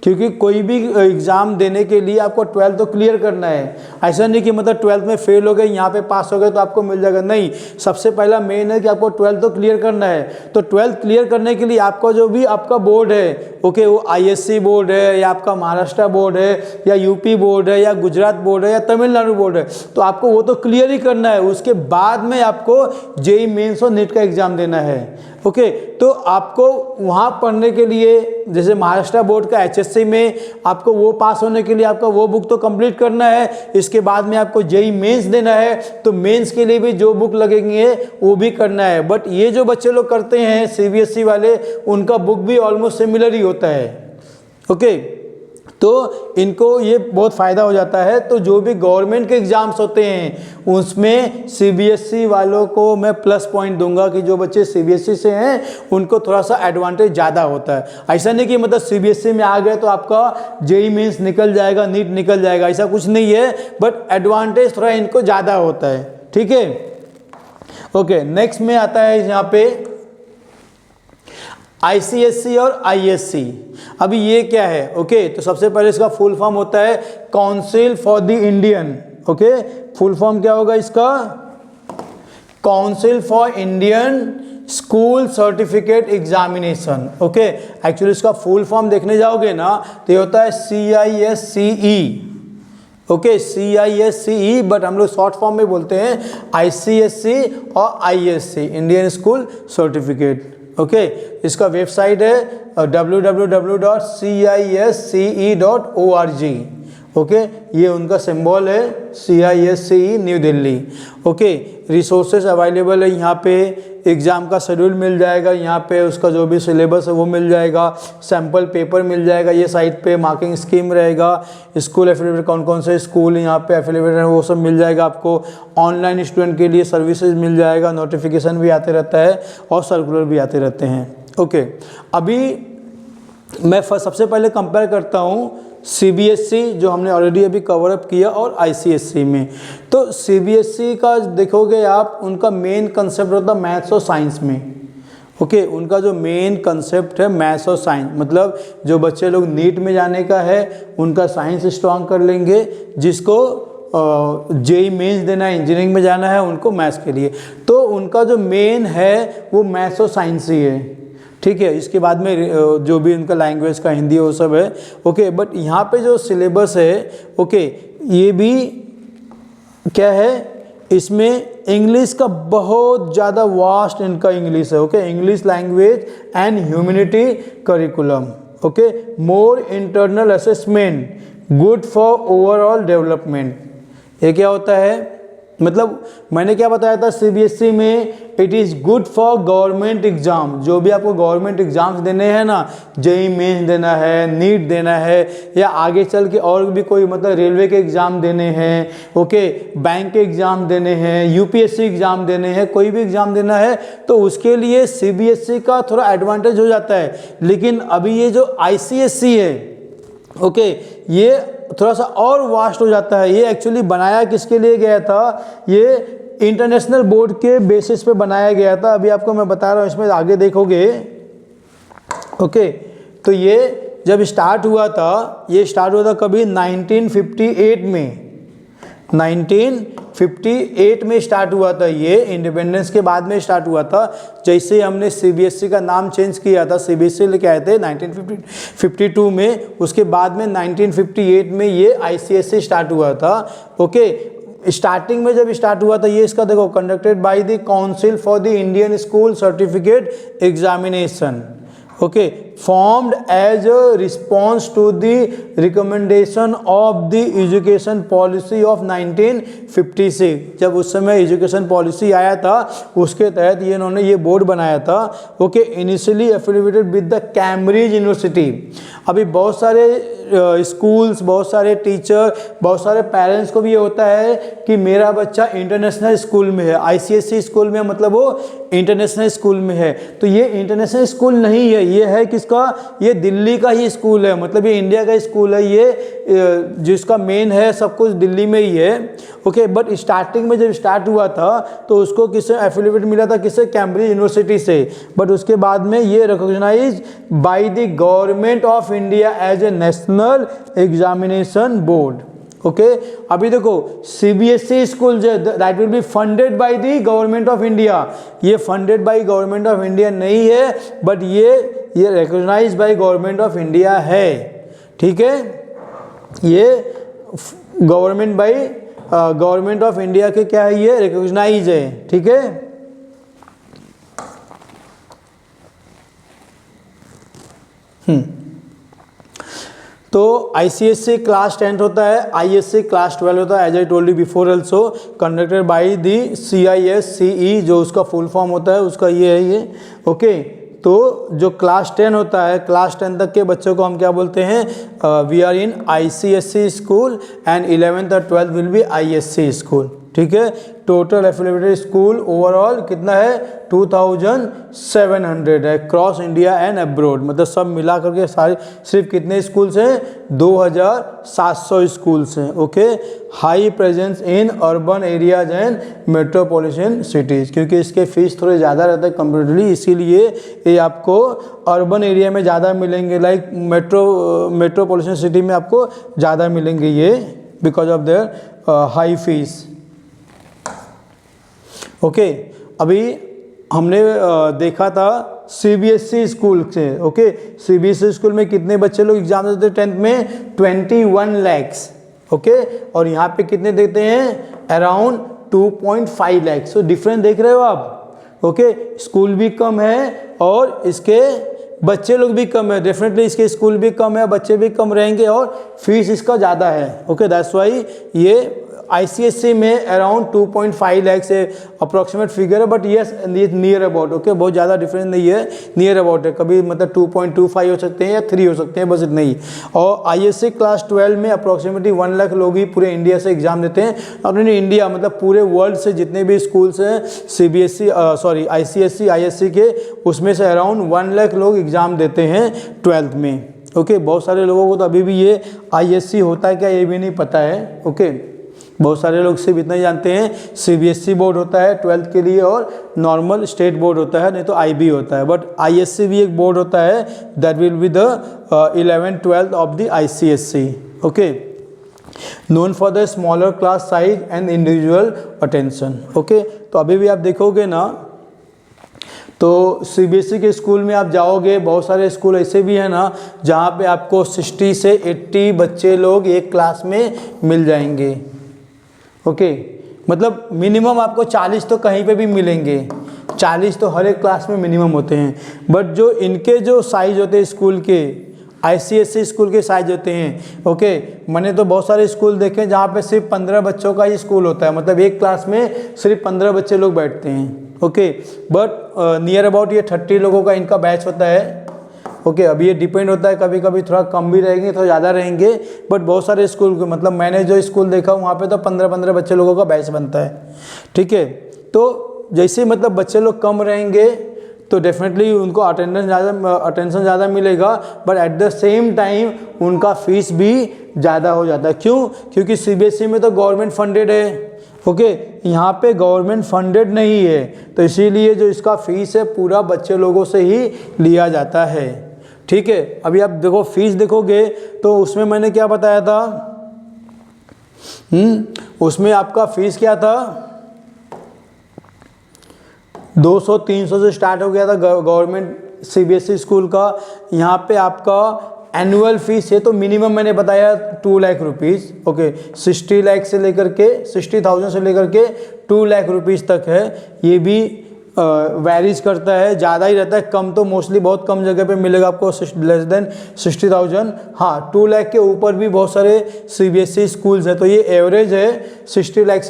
क्योंकि कोई भी एग्ज़ाम देने के लिए आपको 12th तो क्लियर करना है। ऐसा नहीं कि मतलब 12th में फेल हो गए, यहाँ पे पास हो गए तो आपको मिल जाएगा, नहीं, सबसे पहला मेन है कि आपको 12th तो क्लियर करना है। तो 12th क्लियर करने के लिए आपका जो भी आपका बोर्ड है, ओके, वो आईएससी बोर्ड है या आपका महाराष्ट्र बोर्ड है या यूपी बोर्ड है या गुजरात बोर्ड है या तमिलनाडु बोर्ड है, तो आपको वो तो क्लियर ही करना है। उसके बाद में आपको जेईई मेंस और नीट का एग्ज़ाम देना है। ओके, तो आपको वहाँ पढ़ने के लिए, जैसे महाराष्ट्र बोर्ड का एचएससी में आपको वो पास होने के लिए आपका वो बुक तो कंप्लीट करना है, इसके बाद में आपको जेईई मेंस देना है, तो मेंस के लिए भी जो बुक लगेंगे वो भी करना है। बट ये जो बच्चे लोग करते हैं सीबीएसई वाले, उनका बुक भी ऑलमोस्ट सिमिलर ही होता है। ओके, तो इनको ये बहुत फ़ायदा हो जाता है। तो जो भी गवर्नमेंट के एग्ज़ाम्स होते हैं उसमें सीबीएसई वालों को मैं प्लस पॉइंट दूंगा कि जो बच्चे सीबीएसई से हैं उनको थोड़ा सा एडवांटेज ज़्यादा होता है। ऐसा नहीं कि मतलब सीबीएसई में आ गए तो आपका जेईई मेंस निकल जाएगा, नीट निकल जाएगा, ऐसा कुछ नहीं है, बट एडवांटेज थोड़ा इनको ज़्यादा होता है। ठीक है, ओके, नेक्स्ट में आता है यहाँ पे आईसीएसई और आईएससी। अभी ये क्या है, ओके, तो सबसे पहले इसका फुल फॉर्म होता है council for the Indian. Okay, full form क्या होगा इसका, council for Indian school certificate examination. Okay, actually इसका फुल फॉर्म देखने जाओगे ना तो ये होता है CISCE। ओके, CISCE, बट हम लोग शॉर्ट फॉर्म में बोलते हैं ICSC और ISC, Indian school certificate. Okay, इसका वेबसाइट है www.cisce.org। ओके, ये उनका सिंबल है CISCE new Delhi. Okay, resources available है यहाँ पे, एग्ज़ाम का शेड्यूल मिल जाएगा यहाँ पे, उसका जो भी सिलेबस है वो मिल जाएगा, सैम्पल पेपर मिल जाएगा ये साइट पे, मार्किंग स्कीम रहेगा, स्कूल एफिलिएटेड कौन कौन से स्कूल यहाँ पे एफिलिएटेड है वो सब मिल जाएगा आपको, ऑनलाइन स्टूडेंट के लिए सर्विसेज मिल जाएगा, नोटिफिकेशन भी आते रहता है और सर्कुलर भी आते रहते हैं। ओके, अभी मैं सबसे पहले कंपेयर करता हूँ CBSE जो हमने ऑलरेडी अभी कवर अप किया और ICSE में। तो CBSE का देखोगे आप, उनका मेन कंसेप्ट होता है मैथ्स और साइंस में। ओके, उनका जो मेन कंसेप्ट है मैथ्स और साइंस, मतलब जो बच्चे लोग नीट में जाने का है उनका साइंस स्ट्रॉन्ग कर लेंगे, जिसको JEE मेंस देना है, इंजीनियरिंग में जाना है उनको मैथ्स के लिए, तो उनका जो मेन है वो मैथ्स और साइंस ही है। ठीक है, इसके बाद में जो भी उनका लैंग्वेज का हिंदी वो सब है। ओके, बट यहाँ पे जो सिलेबस है, ओके, ये भी क्या है, इसमें इंग्लिश का बहुत ज़्यादा वास्ट इनका इंग्लिश है। Okay, English language and humanity curriculum. Okay, more internal assessment, good for overall development. ये क्या होता है, मतलब मैंने क्या बताया था CBSE में, it is good for government exam. जो भी आपको गवर्नमेंट एग्ज़ाम्स देने हैं ना, JEE मेंस देना है, नीट देना है, या आगे चल के और भी कोई मतलब रेलवे के एग्ज़ाम देने हैं, ओके, बैंक के एग्ज़ाम देने हैं, UPSC एग्ज़ाम देने हैं, कोई भी एग्ज़ाम देना है, तो उसके लिए CBSE का थोड़ा एडवांटेज हो जाता है। लेकिन अभी ये जो ICSE है, ओके, ये थोड़ा सा और वास्ट हो जाता है। ये एक्चुअली बनाया किसके लिए गया था, ये इंटरनेशनल बोर्ड के बेसिस पे बनाया गया था। अभी आपको मैं बता रहा हूँ, इसमें आगे देखोगे। ओके, तो ये जब स्टार्ट हुआ था, ये स्टार्ट हुआ था कभी 1958 में, 1958 में स्टार्ट हुआ था। ये इंडिपेंडेंस के बाद में स्टार्ट हुआ था। जैसे हमने CBSE का नाम चेंज किया था, CBSE लेके आए थे 1952 में, उसके बाद में 1958 में ये ICSE स्टार्ट हुआ था। ओके, स्टार्टिंग में जब स्टार्ट हुआ था ये, इसका देखो, conducted by the council for the Indian school certificate examination. Okay, formed as a response to the recommendation of the education policy of 1956। जब उस समय एजुकेशन पॉलिसी आया था, उसके तहत ये इन्होंने ये बोर्ड बनाया था। Okay, initially affiliated with the Cambridge university. अभी बहुत सारे स्कूल्स, बहुत सारे टीचर, बहुत सारे पेरेंट्स को भी ये होता है कि मेरा बच्चा इंटरनेशनल स्कूल में है, ICSE स्कूल में, मतलब वो इंटरनेशनल स्कूल में है। तो ये इंटरनेशनल स्कूल नहीं है, ये है किसका, ये दिल्ली का ही स्कूल है, मतलब ये इंडिया का स्कूल है, ये जिसका मेन है सब कुछ दिल्ली में ही है। ओके, बट स्टार्टिंग में जब स्टार्ट हुआ था तो उसको किससे एफिलिएट मिला था, किससे, कैम्ब्रिज यूनिवर्सिटी से। बट उसके बाद में ये recognize by the government of India as a national examination board. Okay, अभी देखो CBSE school that will be funded by the government of India, ये funded by government of India नहीं है, बट ये recognize by government of India है। ठीक है, ये government by government of India के क्या है, ये रिकॉग्नाइज है। ठीक है, तो ICSE क्लास 10 होता है, ISE क्लास 12 होता है, as I told you before also, conducted by the CISCE, जो उसका फुल फॉर्म होता है उसका ये है ये। ओके, तो जो क्लास 10 होता है, क्लास 10 तक के बच्चों को हम क्या बोलते हैं, we are in ICSE school, and 11th और 12th will be ISE school. ठीक है, टोटल एफिलिएटेड स्कूल ओवरऑल कितना है, 2700 है, क्रॉस इंडिया एंड अब्रॉड, मतलब सब मिला करके सारे सिर्फ कितने स्कूल्स हैं, 2700 स्कूल्स हैं। Okay, high presence in urban areas and metropolitan cities, क्योंकि इसके फीस थोड़े ज़्यादा रहते हैं कंपेरेटिवली, इसीलिए ये आपको अर्बन एरिया में ज़्यादा मिलेंगे, लाइक मेट्रोपॉलिटन सिटी में आपको ज़्यादा मिलेंगे ये, because of their high fees. Okay, अभी हमने देखा था CBSE स्कूल से। ओके, CBSE स्कूल में कितने बच्चे लोग एग्जाम देते हैं 10th में, 21 lakhs। ओके, और यहाँ पे कितने देते हैं, अराउंड 2.5 lakhs। तो डिफरेंस देख रहे हो आप। ओके, स्कूल भी कम है और इसके बच्चे लोग भी कम है, डेफिनेटली इसके स्कूल भी कम है, बच्चे भी कम रहेंगे और फीस इसका ज़्यादा है। ओके, दैट्स वाई ये ICSE में अराउंड 2.5 लाख से अप्रॉक्सीमेट फिगर है, but yes near about. Okay, बहुत ज़्यादा डिफरेंस नहीं है, नियर अबाउट है, कभी मतलब 2.25 हो सकते हैं या 3 हो सकते हैं, बस इतना ही। और ISC क्लास 12 में अप्रॉक्सीमेटली 1 लाख लोग ही पूरे इंडिया से एग्जाम देते हैं। नॉट ओनली इंडिया, मतलब पूरे वर्ल्ड से जितने भी स्कूल्स हैं ICSE ISC के, उसमें से अराउंड 1 लाख लोग एग्ज़ाम देते हैं 12th में। ओके, बहुत सारे लोगों को तो अभी भी ये ISC होता है क्या ये भी नहीं पता है। ओके, बहुत सारे लोग सिर्फ इतना ही जानते हैं CBSE बोर्ड होता है 12th के लिए और नॉर्मल स्टेट बोर्ड होता है, नहीं तो IB होता है, बट ISC भी एक बोर्ड होता है, that will be the 11th-12th of the ICSE। Okay, known for the smaller class size and individual attention. Okay, तो अभी भी आप देखोगे ना तो CBSE के स्कूल में आप जाओगे, बहुत सारे स्कूल ऐसे भी हैं ना जहाँ पे आपको 60 से 80 बच्चे लोग एक क्लास में मिल जाएंगे। ओके, मतलब मिनिमम आपको 40 तो कहीं पे भी मिलेंगे, 40 तो हर एक क्लास में मिनिमम होते हैं। बट जो इनके जो साइज होते हैं स्कूल के, ICSE स्कूल के साइज होते हैं। ओके, मैंने तो बहुत सारे स्कूल देखे जहाँ पे सिर्फ 15 बच्चों का ही स्कूल होता है, मतलब एक क्लास में सिर्फ 15 बच्चे लोग बैठते हैं। ओके, बट नियर अबाउट ये 30 लोगों का इनका बैच होता है। ओके, अभी ये डिपेंड होता है, कभी कभी थोड़ा कम भी रहेंगे, थोड़ा ज़्यादा रहेंगे, बट बहुत सारे स्कूल को, मतलब मैंने जो स्कूल देखा वहाँ पे तो 15-15 बच्चे लोगों का बैच बनता है। ठीक है, तो जैसे मतलब बच्चे लोग कम रहेंगे तो डेफिनेटली उनको अटेंशन ज़्यादा मिलेगा, but at the same time उनका फीस भी ज़्यादा हो जाता है। क्यों? क्योंकि CBSE में तो गवर्नमेंट फंडेड है। ओके, यहाँ पे गवर्नमेंट फंडेड नहीं है, तो इसीलिए जो इसका फीस है पूरा बच्चे लोगों से ही लिया जाता है। ठीक है, अभी आप देखो फीस देखोगे तो उसमें मैंने क्या बताया था, उसमें आपका फीस क्या था, 200-300 से स्टार्ट हो गया था गवर्नमेंट CBSE स्कूल का। यहाँ पे आपका एनुअल फीस है तो मिनिमम मैंने बताया 2 लाख रुपीज़। ओके, 60,000 से लेकर के 2 लाख रुपीज़ तक है। ये भी वैरीज करता है, ज़्यादा ही रहता है, कम तो मोस्टली बहुत कम जगह पे मिलेगा आपको लेस देन 60,000। हाँ, 2 लाख के ऊपर भी बहुत सारे CBSE स्कूल्स हैं, तो ये एवरेज है 60,000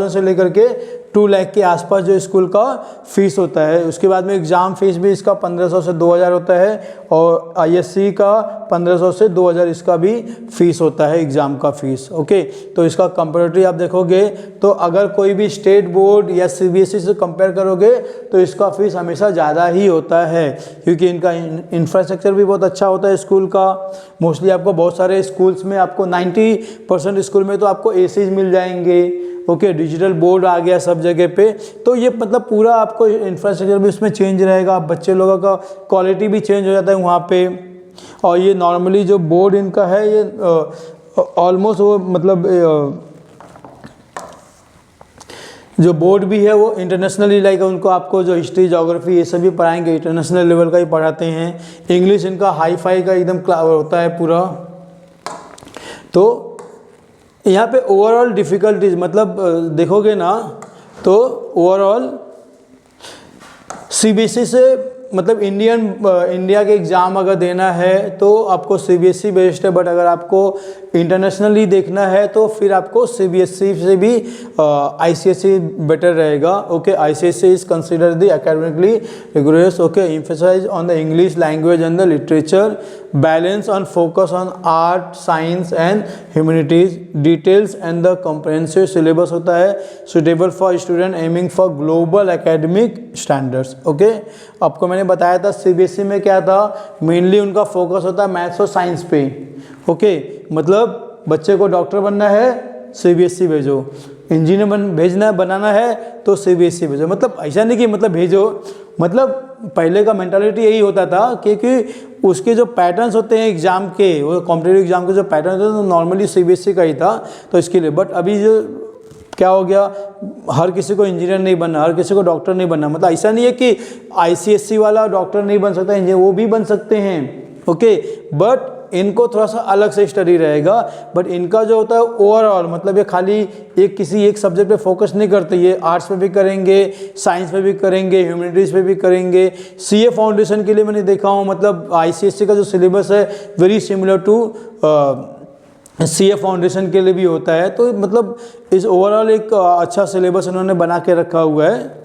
से लेकर के 2 लाख के आसपास जो स्कूल का फ़ीस होता है। उसके बाद में एग्ज़ाम फ़ीस भी इसका 1500 से 2000 होता है, और ISC का 1500 से 2000 इसका भी फ़ीस होता है, एग्ज़ाम का फ़ीस। ओके, तो इसका कंपेरेटिव आप देखोगे तो अगर कोई भी स्टेट बोर्ड या CBSE से कंपेयर करोगे तो इसका फ़ीस हमेशा ज़्यादा ही होता है, क्योंकि इनका इंफ्रास्ट्रक्चर भी बहुत अच्छा होता है स्कूल का। मोस्टली आपको बहुत सारे स्कूल्स में आपको 90% स्कूल में तो आपको ACs मिल जाएंगे। ओके, डिजिटल बोर्ड आ गया सब जगह पे, तो ये मतलब पूरा आपको इंफ्रास्ट्रक्चर भी उसमें चेंज रहेगा, बच्चे लोगों का क्वालिटी भी चेंज हो जाता है वहाँ पे। और ये नॉर्मली जो बोर्ड इनका है ये ऑलमोस्ट वो मतलब जो बोर्ड भी है वो इंटरनेशनली लाइक उनको आपको जो हिस्ट्री ज्योग्राफी ये सब भी पढ़ाएंगे, इंटरनेशनल लेवल का ही पढ़ाते हैं। इंग्लिश इनका हाई फाई का एकदम होता है पूरा। तो यहाँ पे ओवरऑल डिफ़िकल्टीज मतलब देखोगे ना तो ओवरऑल CBSE से मतलब इंडिया के एग्ज़ाम अगर देना है तो आपको CBSE बेस्ड है, बट अगर आपको इंटरनेशनली देखना है तो फिर आपको CBSE से भी ICSE बेटर रहेगा। Okay, ICSE is consider the academically rigorous. Okay, emphasise on the English language and the literature, balance on focus on art science and humanities, details and the comprehensive syllabus होता है, suitable for student aiming for global academic standards. Okay, आपको मैंने बताया था CBSE में क्या था, mainly उनका फोकस होता है मैथ्स और साइंस पे। ओके, मतलब बच्चे को डॉक्टर बनना है CBSE भेजो, इंजीनियर बनाना है तो CBSE भेजो। मतलब ऐसा नहीं कि मतलब भेजो, मतलब पहले का मेंटालिटी यही होता था क्योंकि उसके जो पैटर्न्स होते हैं एग्ज़ाम के, वो कॉम्पिटिटिव एग्ज़ाम के जो पैटर्न होते हैं तो नॉर्मली CBSE का ही था, तो इसके लिए। बट अभी जो क्या हो गया, हर किसी को इंजीनियर नहीं बनना, हर किसी को डॉक्टर नहीं बनना। मतलब ऐसा नहीं है कि ICSE वाला डॉक्टर नहीं बन सकता, इंजीनियर वो भी बन सकते हैं। ओके, बट इनको थोड़ा सा अलग से स्टडी रहेगा। बट इनका जो होता है ओवरऑल, मतलब ये खाली एक किसी एक सब्जेक्ट पे फोकस नहीं करते, ये आर्ट्स पे भी करेंगे, साइंस पे भी करेंगे, ह्यूमैनिटीज़ पे भी करेंगे। सीए फाउंडेशन के लिए मैंने देखा हूँ, मतलब आईसीएसई का जो सिलेबस है very similar to CA foundation के लिए भी होता है। तो मतलब इस ओवरऑल एक अच्छा सिलेबस इन्होंने बना के रखा हुआ है।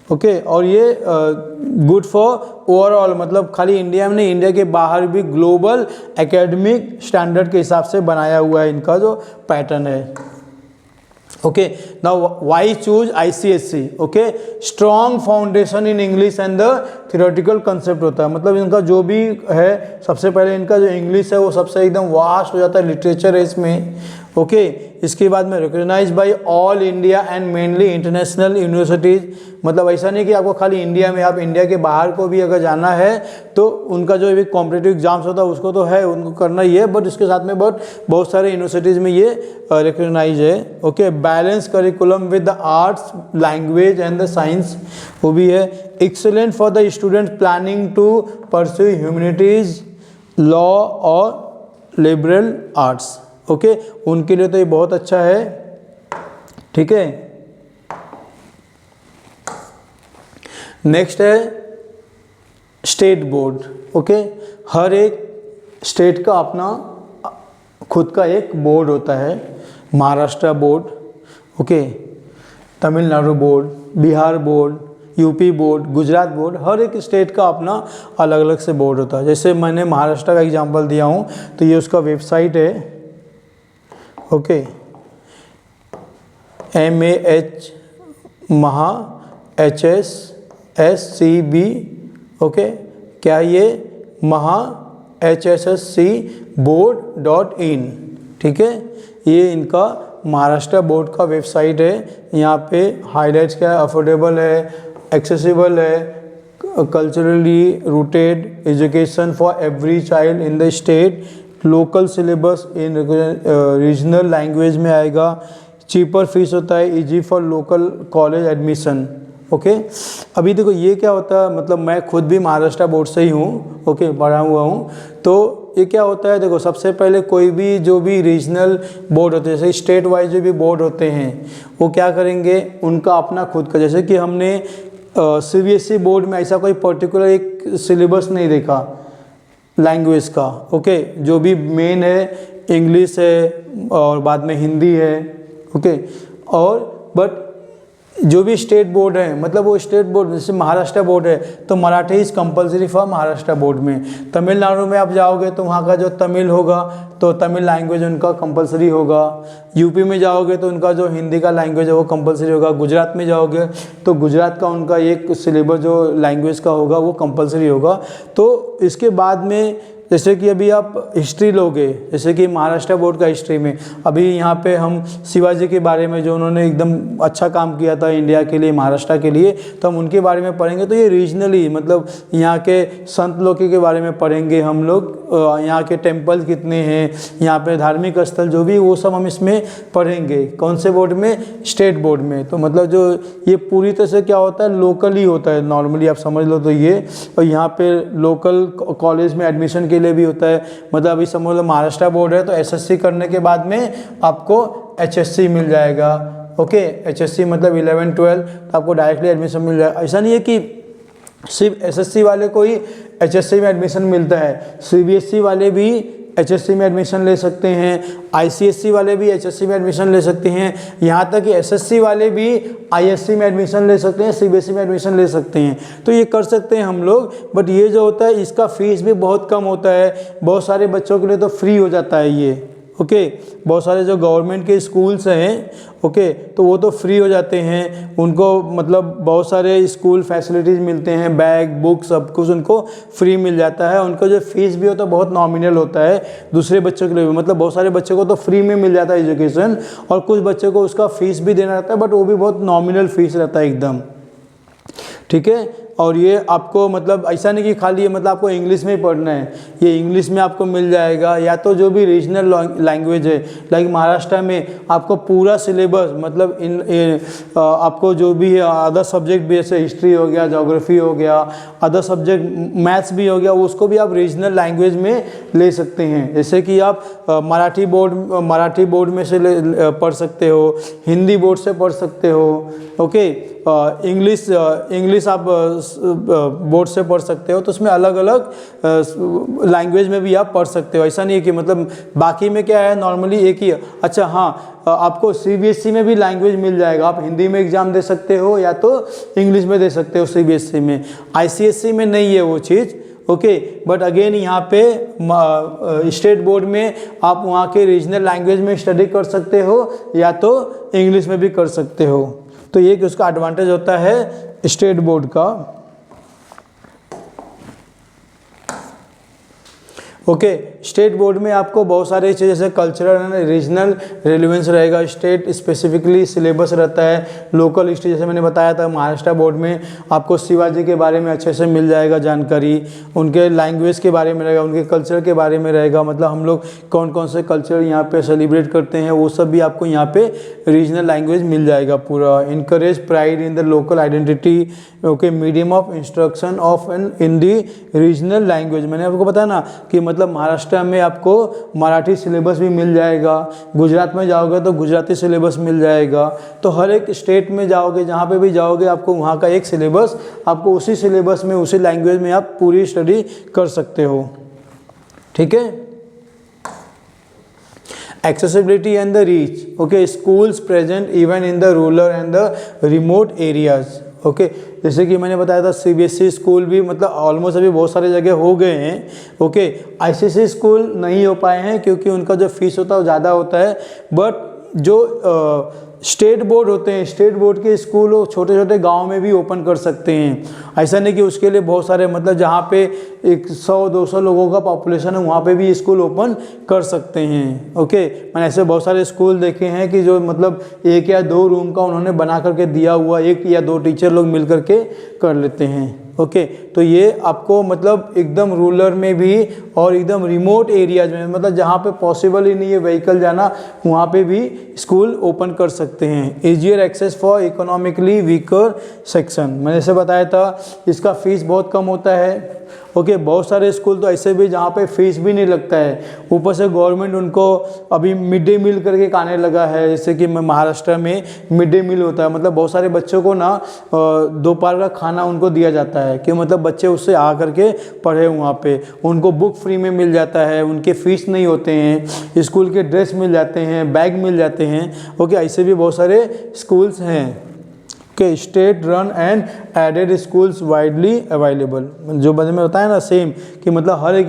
ओके और ये गुड फॉर ओवरऑल, मतलब खाली इंडिया में नहीं, इंडिया के बाहर भी ग्लोबल एकेडमिक स्टैंडर्ड के हिसाब से बनाया हुआ है इनका जो पैटर्न है। Okay now why choose ICSE? Okay strong foundation in English and the theoretical concept होता है, मतलब इनका जो भी है, सबसे पहले इनका जो इंग्लिश है वो सबसे एकदम वास्ट हो जाता है, लिटरेचर है इसमें। ओके इसके बाद में recognise by all India and mainly international universities, मतलब ऐसा नहीं कि आपको खाली इंडिया में, आप इंडिया के बाहर को भी अगर जाना है तो उनका जो भी कॉम्पिटिटिव एग्जाम्स होता है उसको तो है, उनको करना ही है, बट इसके साथ में बहुत सारे यूनिवर्सिटीज़ में ये रिकॉग्नाइज है। Okay balance curriculum with the arts, language and the science, वो भी है। Excellent for the student planning to pursue humanities, law और लिबरल आर्ट्स। ओके उनके लिए तो ये बहुत अच्छा है। ठीक है, नेक्स्ट है स्टेट बोर्ड। ओके हर एक स्टेट का अपना खुद का एक बोर्ड होता है। Maharashtra board, okay Tamil Nadu board, Bihar board, UP board, Gujarat board, हर एक स्टेट का अपना अलग अलग से बोर्ड होता है। जैसे मैंने महाराष्ट्र का एग्जांपल दिया हूँ तो ये उसका वेबसाइट है। ओके MAH महा HSSCB, ओके क्या ये महा HSSC board.in, ठीक है, ये इनका महाराष्ट्र बोर्ड का वेबसाइट है। यहाँ पे हाईलाइट्स क्या है, अफोर्डेबल है, एक्सेसिबल है, culturally rooted education for every child in the state, local syllabus in regional language में आएगा, चीपर फीस होता है, easy for local college admission. Okay अभी देखो ये क्या होता है, मतलब मैं खुद भी महाराष्ट्र बोर्ड से ही हूँ, ओके पढ़ा हुआ हूँ। तो ये क्या होता है, देखो सबसे पहले कोई भी जो भी रीजनल बोर्ड होते हैं, जैसे स्टेट वाइज जो भी बोर्ड होते हैं वो क्या करेंगे, उनका अपना खुद का, जैसे कि हमने CBSE बोर्ड में ऐसा कोई पर्टिकुलर एक सिलेबस नहीं देखा लैंग्वेज का। ओके जो भी मेन है इंग्लिश है और बाद में हिंदी है। ओके और बट जो भी स्टेट बोर्ड है, मतलब वो स्टेट बोर्ड, जैसे महाराष्ट्र बोर्ड है तो Marathi is compulsory for Maharashtra board में। तमिलनाडु में आप जाओगे तो वहाँ का जो तमिल होगा तो तमिल लैंग्वेज उनका कंपलसरी होगा। यूपी में जाओगे तो उनका जो हिंदी का लैंग्वेज है वो कंपलसरी होगा। गुजरात में जाओगे तो गुजरात का उनका एक सिलेबस जो लैंग्वेज का होगा वो कंपलसरी होगा। तो इसके बाद में जैसे कि अभी आप हिस्ट्री लोगे, जैसे कि महाराष्ट्र बोर्ड का हिस्ट्री में अभी यहाँ पे हम शिवाजी के बारे में, जो उन्होंने एकदम अच्छा काम किया था इंडिया के लिए, महाराष्ट्र के लिए, तो हम उनके बारे में पढ़ेंगे। तो ये रीजनली, मतलब यहाँ के संत लोग के बारे में पढ़ेंगे हम लोग, यहाँ के टेम्पल कितने हैं, यहाँ पे धार्मिक स्थल जो भी, वो सब हम इसमें पढ़ेंगे। कौन से बोर्ड में? स्टेट बोर्ड में। तो मतलब जो ये पूरी तरह से क्या होता है, लोकल ही होता है नॉर्मली, आप समझ लो तो ये। और यहाँ पे लोकल कॉलेज में एडमिशन के लिए भी होता है। मतलब अभी समझ लो महाराष्ट्र बोर्ड है तो एसएससी करने के बाद में आपको एचएससी मिल जाएगा। ओके एचएससी मतलब 11-12, तो आपको डायरेक्टली एडमिशन मिल जाएगा। ऐसा नहीं है कि सिर्फ एसएससी वाले को ही एचएससी में एडमिशन मिलता है, सीबीएसई वाले भी एचएससी में एडमिशन ले सकते हैं, आईसीएसई वाले भी एचएससी में एडमिशन ले सकते हैं, यहाँ तक कि एसएससी वाले भी आईएससी में एडमिशन ले सकते हैं, सीबीएसई में एडमिशन ले सकते हैं। तो ये कर सकते हैं हम लोग। बट ये जो होता है इसका फीस भी बहुत कम होता है, बहुत सारे बच्चों के लिए तो फ्री हो जाता है ये। ओके बहुत सारे जो गवर्नमेंट के स्कूल्स हैं, ओके तो वो तो फ्री हो जाते हैं, उनको मतलब बहुत सारे स्कूल फैसिलिटीज़ मिलते हैं, बैग बुक सब कुछ उनको फ्री मिल जाता है। उनको जो फीस भी होता है बहुत नॉमिनल होता है दूसरे बच्चों के लिए भी, मतलब बहुत सारे बच्चों को तो फ्री में मिल जाता है एजुकेशन, और कुछ बच्चों को उसका फ़ीस भी देना रहता है, बट वो भी बहुत नॉमिनल फ़ीस रहता है एकदम। ठीक है और ये आपको मतलब ऐसा नहीं कि खाली ये मतलब आपको इंग्लिश में ही पढ़ना है, ये इंग्लिश में आपको मिल जाएगा, या तो जो भी रीजनल लैंग्वेज है लाइक महाराष्ट्र में आपको पूरा सिलेबस मतलब आपको जो भी है अदर सब्जेक्ट भी जैसे हिस्ट्री हो गया, ज्योग्राफी हो गया, अदर सब्जेक्ट मैथ्स भी हो गया, उसको भी आप रीजनल लैंग्वेज में ले सकते हैं। जैसे कि आप मराठी बोर्ड में से पढ़ सकते हो, हिंदी बोर्ड से पढ़ सकते हो, ओके, इंग्लिश आप बोर्ड से पढ़ सकते हो, तो उसमें अलग अलग लैंग्वेज में भी आप पढ़ सकते हो। ऐसा नहीं है कि मतलब बाकी में क्या है नॉर्मली एक ही। अच्छा हाँ, आपको सीबीएसई में भी लैंग्वेज मिल जाएगा, आप हिंदी में एग्ज़ाम दे सकते हो या तो इंग्लिश में दे सकते हो सीबीएसई में, आईसीएसई में नहीं है वो चीज़, ओके। बट अगेन यहाँ पे स्टेट बोर्ड में आप वहाँ के रीजनल लैंग्वेज में स्टडी कर सकते हो या तो इंग्लिश में भी कर सकते हो। तो ये कि उसका एडवांटेज होता है स्टेट बोर्ड का, ओके। स्टेट बोर्ड में आपको बहुत सारे चीज़ जैसे कल्चरल एंड रीजनल रेलिवेंस रहेगा, स्टेट स्पेसिफिकली सिलेबस रहता है, लोकल हिस्ट्री जैसे मैंने बताया था। महाराष्ट्र बोर्ड में आपको शिवाजी के बारे में अच्छे से मिल जाएगा जानकारी, उनके लैंग्वेज के बारे में रहेगा, उनके कल्चर के बारे में रहेगा, मतलब हम लोग कौन कौन से कल्चर यहाँ पे सेलिब्रेट करते हैं वो सब भी आपको यहाँ पे रीजनल लैंग्वेज मिल जाएगा पूरा। Encourage pride in the local identity, okay, medium of instruction of an in the regional language. मैंने आपको बताया ना कि मतलब महाराष्ट्र में आपको मराठी सिलेबस भी मिल जाएगा, गुजरात में जाओगे तो गुजराती सिलेबस मिल जाएगा, तो हर एक स्टेट में जाओगे जहाँ पे भी जाओगे आपको वहाँ का एक सिलेबस, आपको उसी सिलेबस में उसी लैंग्वेज में आप पूरी स्टडी कर सकते हो, ठीक है। Accessibility and the reach, okay, schools present even in the rural and the remote areas, okay. जैसे कि मैंने बताया था सीबीएसई स्कूल भी मतलब ऑलमोस्ट अभी बहुत सारे जगह हो गए हैं, ओके। आईसीएसई स्कूल नहीं हो पाए हैं क्योंकि उनका जो फीस होता है वो ज़्यादा होता है, बट जो स्टेट बोर्ड होते हैं, स्टेट बोर्ड के स्कूल वो छोटे छोटे गांव में भी ओपन कर सकते हैं। ऐसा नहीं कि उसके लिए बहुत सारे मतलब जहाँ पे 100-200 लोगों का पॉपुलेशन है वहाँ पे भी स्कूल ओपन कर सकते हैं, ओके। मैंने ऐसे बहुत सारे स्कूल देखे हैं कि जो मतलब 1 या 2 रूम का उन्होंने बना करके दिया हुआ, 1 या 2 टीचर लोग मिल करके कर लेते हैं, ओके। तो ये आपको मतलब एकदम रूरल में भी और एकदम रिमोट एरियाज में मतलब जहाँ पे पॉसिबल ही नहीं है व्हीकल जाना वहाँ पे भी स्कूल ओपन कर सकते हैं। Easier access for economically weaker section, मैंने जैसे बताया था इसका फीस बहुत कम होता है, ओके। बहुत सारे स्कूल तो ऐसे भी जहाँ पे फीस भी नहीं लगता है, ऊपर से गवर्नमेंट उनको अभी मिड डे मील करके आने लगा है। जैसे कि महाराष्ट्र में मिड डे मील होता है, मतलब बहुत सारे बच्चों को ना दोपहर का खाना उनको दिया जाता है कि मतलब बच्चे उससे आ करके पढ़े, वहाँ पे उनको बुक फ्री में मिल जाता है, उनके फीस नहीं होते हैं, स्कूल के ड्रेस मिल जाते हैं, बैग मिल जाते हैं, ओके। ऐसे भी बहुत सारे स्कूल्स हैं के state run and aided schools widely available. जो मैंने बताया ना सेम कि मतलब हर एक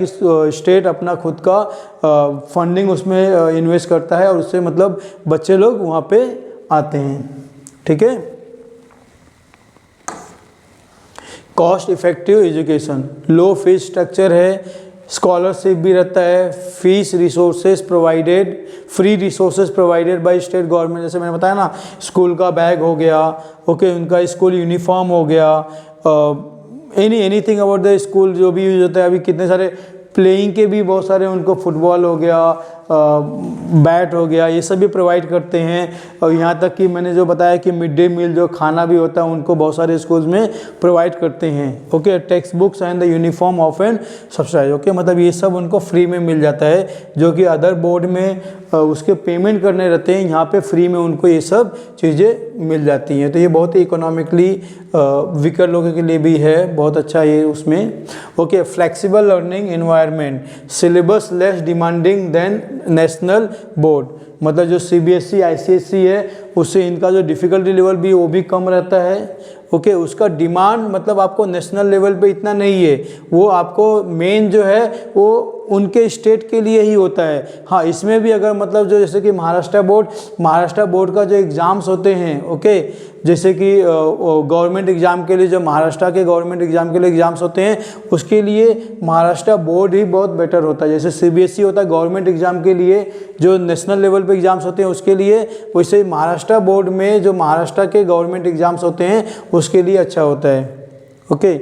स्टेट अपना खुद का फंडिंग उसमें इन्वेस्ट करता है और उससे मतलब बच्चे लोग वहाँ पे आते हैं, ठीक है। कॉस्ट इफेक्टिव एजुकेशन, लो फीस स्ट्रक्चर है, स्कॉलरशिप भी रहता है, fees resources provided, free resources provided by state government. जैसे मैंने बताया ना स्कूल का बैग हो गया, ओके, उनका स्कूल यूनिफॉर्म हो गया, एनीथिंग अबाउट द स्कूल जो भी यूज होता है। अभी कितने सारे प्लेइंग के भी बहुत सारे उनको फुटबॉल हो गया, बैट हो गया, ये सब भी प्रोवाइड करते हैं। और यहाँ तक कि मैंने जो बताया कि मिड डे मील जो खाना भी होता है उनको बहुत सारे स्कूल्स में प्रोवाइड करते हैं, okay. Text books and the uniform of an subsidise, okay, मतलब ये सब उनको फ्री में मिल जाता है, जो कि अदर बोर्ड में उसके पेमेंट करने रहते हैं, यहाँ पे फ्री में उनको ये सब चीज़ें मिल जाती हैं। तो ये बहुत ही इकोनॉमिकली वीकर लोगों के लिए भी है, बहुत अच्छा ये उसमें, okay. Flexible learning environment, syllabus less demanding than national board, मतलब जो सीबीएसई आईसीएसई है उससे इनका जो डिफ़िकल्टी लेवल भी वो भी कम रहता है, ओके। उसका डिमांड मतलब आपको नेशनल लेवल पे इतना नहीं है, वो आपको मेन जो है वो उनके स्टेट के लिए ही होता है। हाँ, इसमें भी अगर मतलब जो जैसे कि महाराष्ट्र बोर्ड का जो एग्ज़ाम्स होते हैं, ओके, जैसे कि गवर्नमेंट एग्ज़ाम के लिए जो महाराष्ट्र के गवर्नमेंट एग्ज़ाम के लिए एग्ज़ाम्स होते हैं उसके लिए महाराष्ट्र बोर्ड ही बहुत बेटर होता है। जैसे सीबीएसई होता है गवर्नमेंट एग्ज़ाम के लिए, जो नेशनल लेवल पे एग्ज़ाम्स होते हैं उसके लिए, वैसे महाराष्ट्र बोर्ड में जो महाराष्ट्र के गवर्नमेंट एग्ज़ाम्स होते हैं उसके लिए अच्छा होता है, okay.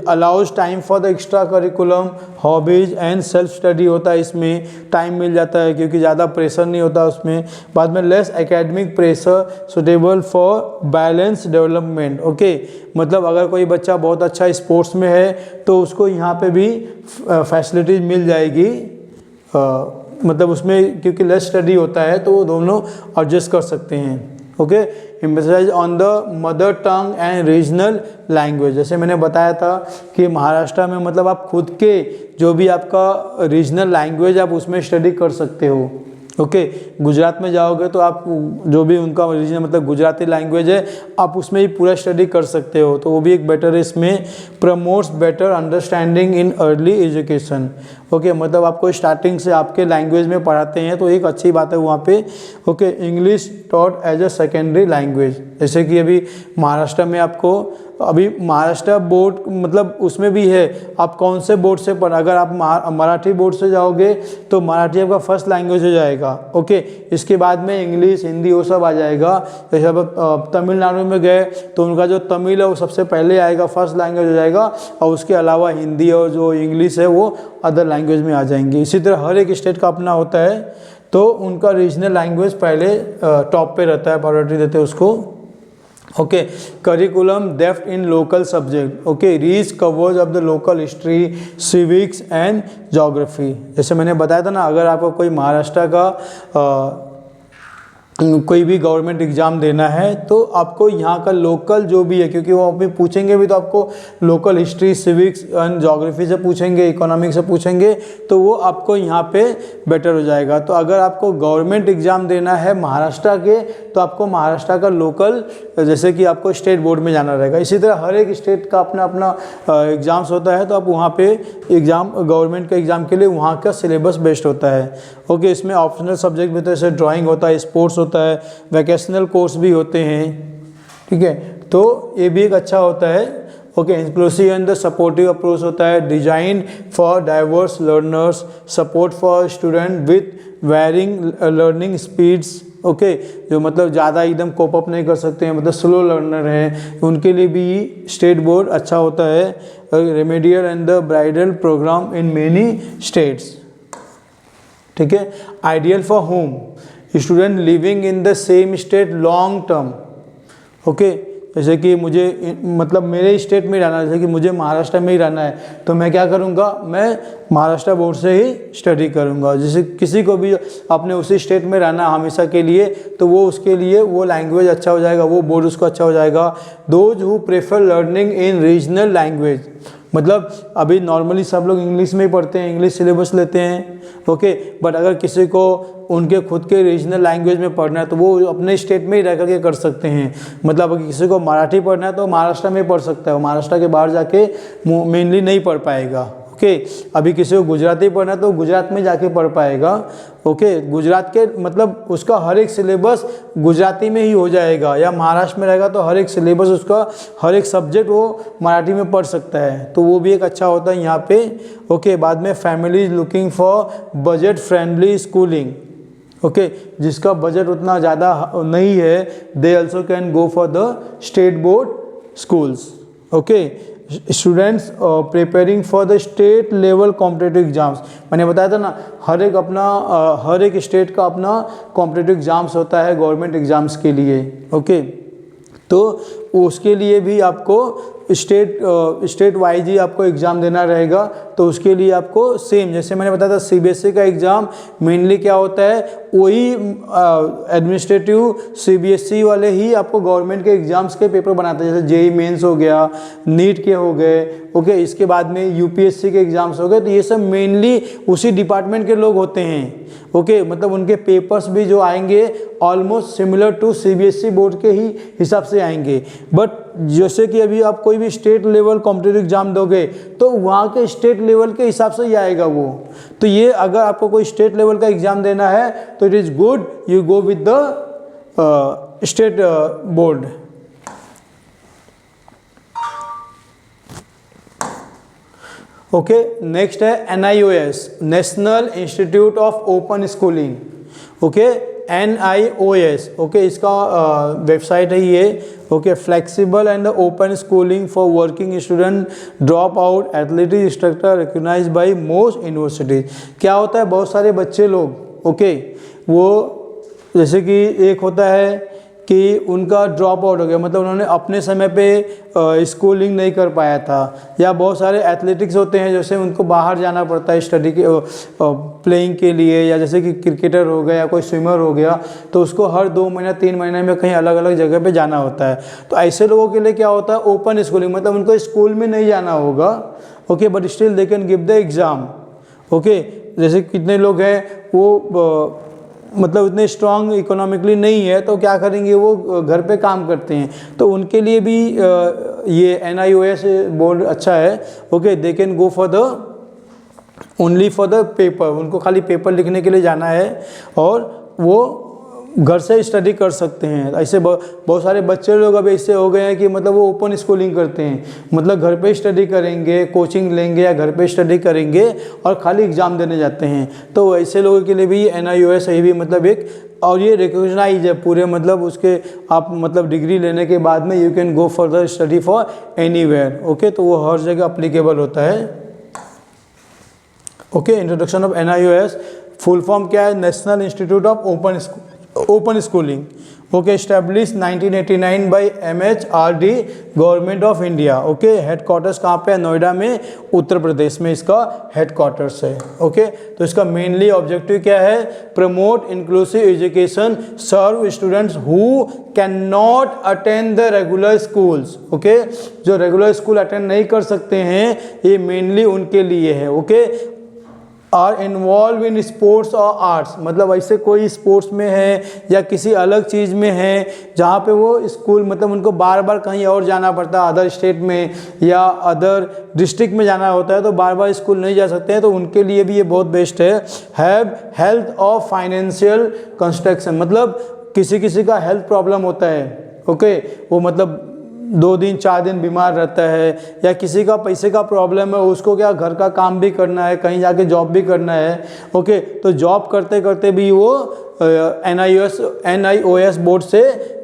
Allows time for the extra curriculum, hobbies and self study होता है, इसमें टाइम मिल जाता है क्योंकि ज़्यादा प्रेशर नहीं होता उसमें। बाद में less academic pressure, suitable for balance development. Okay, मतलब अगर कोई बच्चा बहुत अच्छा स्पोर्ट्स में है तो उसको यहाँ पे भी फैसिलिटीज़ मिल जाएगी, मतलब उसमें क्योंकि लेस स्टडी होता है तो वो दोनों एडजस्ट कर सकते हैं। Okay, emphasise on the mother tongue and regional language. जैसे मैंने बताया था कि महाराष्ट्र में मतलब आप खुद के जो भी आपका रीजनल लैंग्वेज आप उसमें स्टडी कर सकते हो। ओके, गुजरात में जाओगे तो आप जो भी उनका रीजनल मतलब गुजराती लैंग्वेज है आप उसमें ही पूरा स्टडी कर सकते हो, तो वो भी एक बेटर है। इसमें promotes better understanding in early education. Okay, मतलब आपको स्टार्टिंग से आपके लैंग्वेज में पढ़ाते हैं तो एक अच्छी बात है वहाँ पे। Okay, English taught as a secondary language. जैसे कि अभी महाराष्ट्र में आपको अभी महाराष्ट्र बोर्ड मतलब उसमें भी है आप कौन से बोर्ड से पढ़, अगर आप मराठी बोर्ड से जाओगे तो मराठी आपका फर्स्ट लैंग्वेज हो जाएगा। ओके, इसके बाद में इंग्लिश, हिंदी वो सब आ जाएगा। जैसे अब तमिलनाडु में गए तो उनका जो तमिल है वो सबसे पहले आएगा, फर्स्ट लैंग्वेज हो जाएगा, और उसके अलावा हिंदी और जो इंग्लिश है वो अदर लैंग्वेज में आ जाएंगे। इसी तरह हर एक स्टेट का अपना होता है, तो उनका रीजनल लैंग्वेज पहले टॉप पे रहता है, प्रायोरिटी देते हैं उसको। Okay, curriculum depth in local subject. Okay, reach covers of the local history, civics and geography. जैसे मैंने बताया था ना, अगर आपको कोई महाराष्ट्र का कोई भी गवर्नमेंट एग्ज़ाम देना है तो आपको यहाँ का लोकल जो भी है, क्योंकि वो अभी पूछेंगे भी तो आपको local history, civics and geography से पूछेंगे, इकोनॉमिक्स से पूछेंगे, तो वो आपको यहाँ पे बेटर हो जाएगा। तो अगर आपको गवर्नमेंट एग्ज़ाम देना है महाराष्ट्र के तो आपको महाराष्ट्र का लोकल, जैसे कि आपको स्टेट बोर्ड में जाना रहेगा। इसी तरह हर एक स्टेट का अपना अपना एग्ज़ाम्स होता है, तो आप वहाँ पे एग्ज़ाम गवर्नमेंट के एग्ज़ाम के लिए वहाँ का सिलेबस बेस्ट होता है। ओके, इसमें ऑप्शनल सब्जेक्ट भी होते हैं, जैसे ड्राइंग होता है, स्पोर्ट्स होता है, वैकेशनल कोर्स भी होते हैं। ठीक है, तो ये भी एक अच्छा होता है। Okay, inclusive and the supportive approach होता है, design for diverse learners, support for student with varying learning speeds. Okay, जो मतलब ज़्यादा एकदम कोप अप नहीं कर सकते हैं, मतलब स्लो लर्नर हैं, उनके लिए भी स्टेट बोर्ड अच्छा होता है। Remedial and the bridal programme in many states. ठीक है, ideal for home student living in the same state long term. Okay, जैसे कि मुझे मतलब मेरे स्टेट में रहना है, जैसे कि मुझे महाराष्ट्र में ही रहना है, तो मैं क्या करूँगा, मैं महाराष्ट्र बोर्ड से ही स्टडी करूँगा। जैसे किसी को भी अपने उसी स्टेट में रहना हमेशा के लिए, तो वो उसके लिए वो लैंग्वेज अच्छा हो जाएगा, वो बोर्ड उसको अच्छा हो जाएगा। Those who prefer learning in regional language, मतलब अभी नॉर्मली सब लोग इंग्लिश में ही पढ़ते हैं, इंग्लिश सिलेबस लेते हैं। ओके, बट अगर किसी को उनके खुद के रीजनल लैंग्वेज में पढ़ना है तो वो अपने स्टेट में ही रह करके कर सकते हैं। मतलब अगर किसी को मराठी पढ़ना है तो महाराष्ट्र में पढ़ सकता है, महाराष्ट्र के बाहर जाके मेनली नहीं पढ़ पाएगा। ओके, अभी किसी को गुजराती पढ़ना है तो गुजरात में जाके पढ़ पाएगा। ओके, गुजरात के मतलब उसका हर एक सिलेबस गुजराती में ही हो जाएगा, या महाराष्ट्र में रहेगा तो हर एक सिलेबस उसका हर एक सब्जेक्ट वो मराठी में पढ़ सकता है, तो वो भी एक अच्छा होता है यहाँ पे। ओके, बाद में family looking for budget friendly schooling. Okay, जिसका बजट उतना ज़्यादा नहीं है, they also can go for the state board schools. Okay, students preparing for the state level competitive exams. मैंने बताया था ना, हर एक स्टेट का अपना कॉम्पिटिटिव एग्जाम्स होता है गवर्नमेंट एग्जाम्स के लिए। ओके, तो उसके लिए भी आपको स्टेट वाइज ही आपको एग्ज़ाम देना रहेगा, तो उसके लिए आपको सेम जैसे मैंने बताया था सीबीएसई का एग्ज़ाम मेनली क्या होता है, वही एडमिनिस्ट्रेटिव सीबीएसई वाले ही आपको गवर्नमेंट के एग्ज़ाम्स के पेपर बनाते हैं, जैसे जेई मेंस हो गया, नीट के हो गए। ओके, इसके बाद में यूपीएससी के एग्ज़ाम्स हो गए, तो ये सब मेनली उसी डिपार्टमेंट के लोग होते हैं। ओके, मतलब उनके पेपर्स भी जो आएंगे almost similar to CBSE board के ही हिसाब से आएंगे। बट जैसे कि अभी आप कोई भी स्टेट लेवल कॉम्पिटिटिव एग्जाम दोगे तो वहाँ के स्टेट लेवल के हिसाब से ही आएगा वो। तो ये अगर आपको कोई स्टेट लेवल का एग्ज़ाम देना है तो it is good you go with the state board. Okay, next है NIOS, National Institute of Open Schooling. Okay, NIOS, okay, इसका वेबसाइट है ये, okay, flexible and open schooling for working student, drop out, athletic instructor recognise by most universities. क्या होता है, बहुत सारे बच्चे लोग, ओके, वो जैसे कि एक होता है कि उनका ड्रॉप आउट हो गया, मतलब उन्होंने अपने समय पे स्कूलिंग नहीं कर पाया था, या बहुत सारे एथलेटिक्स होते हैं जैसे उनको बाहर जाना पड़ता है स्टडी के प्लेइंग के लिए, या जैसे कि क्रिकेटर हो गया या कोई स्विमर हो गया, तो उसको हर 2 महीना 3 महीने में कहीं अलग अलग जगह पे जाना होता है। तो ऐसे लोगों के लिए क्या होता है, ओपन स्कूलिंग, मतलब उनको स्कूल में नहीं जाना होगा, okay, but still they can give the exam, okay. जैसे कितने लोग हैं वो मतलब इतने स्ट्रांग इकोनॉमिकली नहीं है, तो क्या करेंगे, वो घर पे काम करते हैं, तो उनके लिए भी ये NIOS बोर्ड अच्छा है, okay. They can go for the only for the paper, उनको खाली पेपर लिखने के लिए जाना है और वो घर से स्टडी कर सकते हैं। ऐसे बहुत सारे बच्चे लोग अब ऐसे हो गए हैं कि मतलब वो ओपन स्कूलिंग करते हैं, मतलब घर पे स्टडी करेंगे, कोचिंग लेंगे या घर पे स्टडी करेंगे और खाली एग्ज़ाम देने जाते हैं। तो ऐसे लोगों के लिए भी NIOS है भी मतलब एक, और ये रिकॉग्नाइज है पूरे, मतलब उसके आप मतलब डिग्री लेने के बाद में you can go further study for anywhere, okay, तो वो हर जगह अप्लीकेबल होता है, okay. Introduction of NIOS, full form क्या है, National Institute of Open Schooling, okay, establish 1989 by MHRD government of India, okay. Headquarters कहाँ पे है, नोएडा में, उत्तर प्रदेश में इसका हेडक्वार्टर्स है, ओके। तो इसका मेनली ऑब्जेक्टिव क्या है, promote inclusive education, serve students who can not attend the regular schools, okay. जो रेगुलर स्कूल अटेंड नहीं कर सकते हैं, ये मेनली उनके लिए है, okay. Are involve in sports और आर्ट्स, मतलब ऐसे कोई स्पोर्ट्स में है या किसी अलग चीज़ में है जहाँ पे वो स्कूल, मतलब उनको बार बार कहीं और जाना पड़ता है, अदर स्टेट में या अदर डिस्ट्रिक्ट में जाना होता है, तो बार बार स्कूल नहीं जा सकते हैं, तो उनके लिए भी ये बहुत बेस्ट है। हैव हेल्थ और फाइनेंशियल कंस्ट्रक्शन, मतलब किसी का हेल्थ प्रॉब्लम होता है, ओके, वो मतलब 2 दिन 4 दिन बीमार रहता है, या किसी का पैसे का प्रॉब्लम है, उसको क्या घर का काम भी करना है, कहीं जाके जॉब भी करना है, ओके, तो जॉब करते करते भी वो NIOS बोर्ड से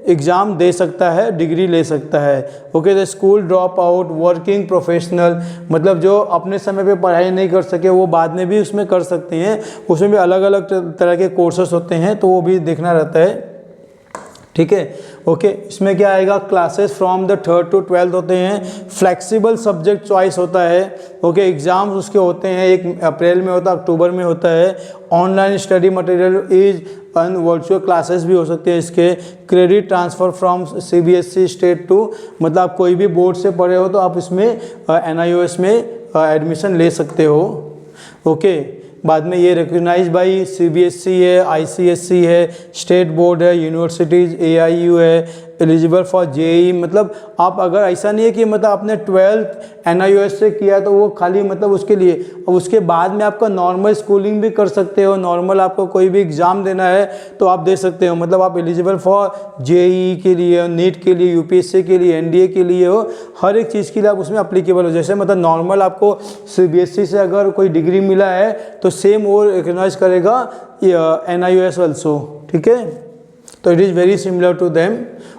एग्ज़ाम दे सकता है, डिग्री ले सकता है, okay. The school drop out, working professional, मतलब जो अपने समय पे पढ़ाई नहीं कर सके वो बाद में भी उसमें कर सकते हैं, उसमें भी अलग अलग तरह के कोर्सेस होते हैं, तो वो भी देखना रहता है, ठीक है, ओके। इसमें क्या आएगा, classes from the 3rd to 12th होते हैं, फ्लेक्सिबल सब्जेक्ट चॉइस होता है, ओके। एग्जाम्स उसके होते हैं, एक अप्रैल में होता है, अक्टूबर में होता है। Online study material is and virtual classes भी हो सकते हैं इसके। Credit transfer from CBSE state to, मतलब आप कोई भी बोर्ड से पढ़े हो तो आप इसमें NIOS में एडमिशन ले सकते हो, ओके। बाद में ये रिकॉग्नाइज बाई CBSE है, ICSE है, स्टेट बोर्ड है, यूनिवर्सिटीज़, AIU है, एलिजिबल फॉर JEE, मतलब आप अगर ऐसा नहीं है कि मतलब आपने 12th NIOS से किया तो वो खाली मतलब उसके लिए, और उसके बाद में आपका नॉर्मल स्कूलिंग भी कर सकते हो, नॉर्मल आपको कोई भी एग्ज़ाम देना है तो आप दे सकते हो, मतलब आप एलिजिबल फॉर JEE के लिए, नीट के लिए, UPSC के लिए, NDA के लिए हो, हर एक चीज़ के लिए आप उसमें अप्लीकेबल हो। जैसे मतलब नॉर्मल आपको CBSE से अगर कोई डिग्री मिला है तो सेम वो रिकॉग्नाइज करेगा NIOS ऑल्सो, ठीक है। तो it is very similar to them,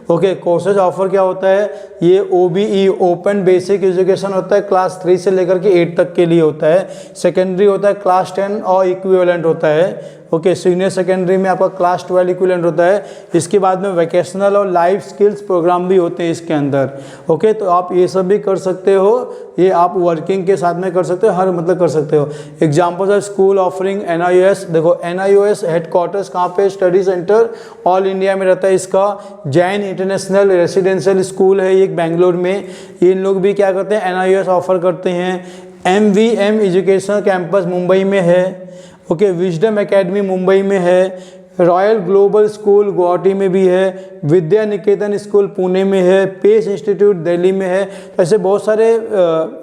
okay. Courses offer क्या होता है, ये OBE ओपन बेसिक एजुकेशन होता है, क्लास 3 से लेकर के 8 तक के लिए होता है। सेकेंडरी होता है क्लास 10 और इक्विवेलेंट होता है, ओके। सीनियर सेकेंडरी में आपका क्लास 12 इक्विवेलेंट होता है। इसके बाद में वोकेशनल और लाइफ स्किल्स प्रोग्राम भी होते हैं इसके अंदर, ओके। तो आप ये सब भी कर सकते हो, ये आप वर्किंग के साथ में कर सकते हो, हर मतलब कर सकते हो। Examples of school offering NIOS, देखो NIOS हेडक्वार्टर्स कहाँ पे, स्टडी सेंटर ऑल इंडिया में रहता है इसका। जैन इंटरनेशनल रेसिडेंशियल स्कूल है एक बेंगलोर में, इन लोग भी क्या करते हैं, NIOS ऑफर करते हैं। MVM एजुकेशन कैंपस मुंबई में है, ओके। विजडम एकेडमी मुंबई में है। रॉयल ग्लोबल स्कूल गुवाहाटी में भी है। विद्या निकेतन स्कूल पुणे में है। पेस इंस्टीट्यूट दिल्ली में है। तो ऐसे बहुत सारे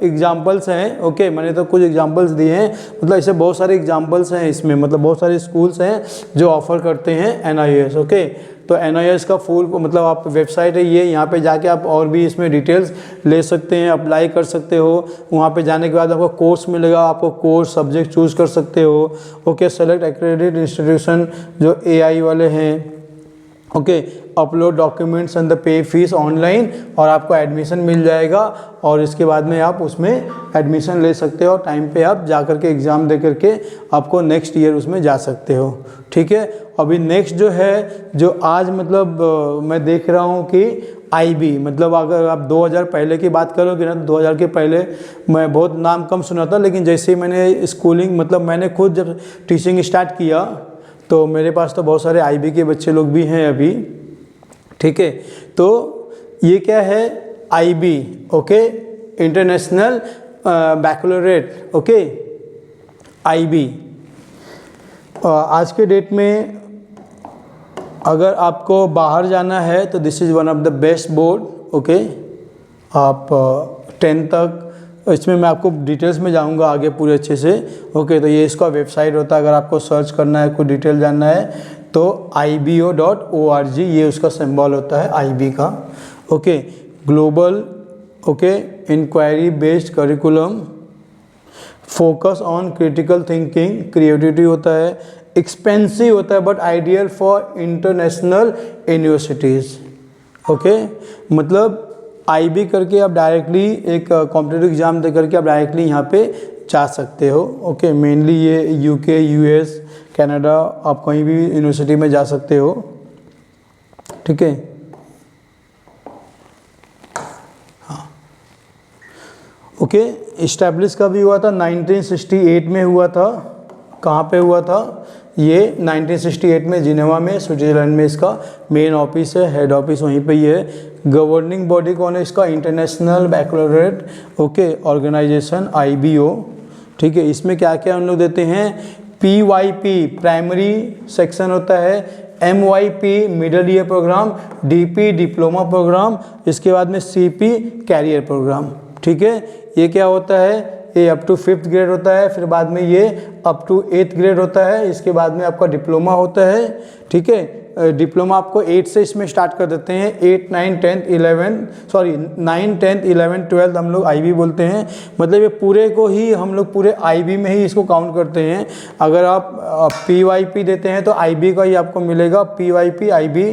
एग्जाम्पल्स हैं, ओके। मैंने तो कुछ एग्जाम्पल्स दिए हैं, मतलब ऐसे बहुत सारे एग्जाम्पल्स हैं इसमें, मतलब बहुत सारे स्कूल्स हैं जो ऑफ़र करते हैं NIOS, ओके। तो NIOS का फुल मतलब आप वेबसाइट है ये, यहाँ पे जाके आप और भी इसमें डिटेल्स ले सकते हैं, अप्लाई कर सकते हो। वहाँ पे जाने के बाद आपको कोर्स मिलेगा, आपको कोर्स सब्जेक्ट चूज़ कर सकते हो। ओके, सेलेक्ट एक्रेडिटेड इंस्टीट्यूशन जो AI वाले हैं। Okay, upload documents and the pay fees online, और आपको एडमिशन मिल जाएगा, और इसके बाद में आप उसमें एडमिशन ले सकते हो। टाइम पे आप जा करके एग्ज़ाम दे करके आपको नेक्स्ट ईयर उसमें जा सकते हो। ठीक है, अभी नेक्स्ट जो है, जो आज मतलब मैं देख रहा हूँ कि IB, मतलब अगर आप 2000 पहले की बात करोगे ना, 2000 के पहले मैं बहुत नाम कम सुना था, लेकिन जैसे ही मैंने स्कूलिंग मतलब मैंने खुद जब टीचिंग स्टार्ट किया तो मेरे पास तो बहुत सारे IB के बच्चे लोग भी हैं अभी। ठीक है, तो ये क्या है IB, okay, international baccalaureate, okay, IB। आज के डेट में अगर आपको बाहर जाना है तो this is one of the best board. Okay, आप 10 तक, इसमें मैं आपको डिटेल्स में जाऊंगा आगे पूरे अच्छे से। ओके, तो ये इसका वेबसाइट होता है, अगर आपको सर्च करना है, कोई डिटेल जानना है तो ibo.org, ये उसका सिंबल होता है IB का। Okay, global, okay, inquiry based curriculum, focus on critical thinking, creativity होता है, एक्सपेंसिव होता है but ideal for international universities. Okay, मतलब IB करके आप डायरेक्टली एक कॉम्पिटिटिव एग्ज़ाम दे करके आप डायरेक्टली यहाँ पे जा सकते हो। ओके, मेनली ये UK, US, कनाडा, आप कहीं भी यूनिवर्सिटी में जा सकते हो। ठीक है, हाँ, ओके, इस्टेब्लिश कभी हुआ था? 1968 में हुआ था। कहाँ पे हुआ था ये? 1968 में जिनेवा में, स्विट्ज़रलैंड में इसका मेन ऑफिस है, हेड ऑफिस वहीं पे ही है। गवर्निंग बॉडी कौन है इसका? International baccalaureate, okay, organization, IBO। ठीक है, इसमें क्या क्या हम लोग देते हैं? PYP प्राइमरी सेक्शन होता है, MYP middle year programme, DP diploma programme, इसके बाद में CP कैरियर प्रोग्राम। ठीक है, ये क्या होता है? ये अप टू 5th ग्रेड होता है, फिर बाद में ये अप टू 8th ग्रेड होता है, इसके बाद में आपका डिप्लोमा होता है। ठीक है, डिप्लोमा आपको 8 से इसमें स्टार्ट कर देते हैं, 8, 9, 10, 11, सॉरी 9, 10, 11, 12 हम लोग IB बोलते हैं। मतलब ये पूरे को ही हम लोग पूरे IB में ही इसको काउंट करते हैं। अगर आप PYP देते हैं तो IB का ही आपको मिलेगा, PYP, IB,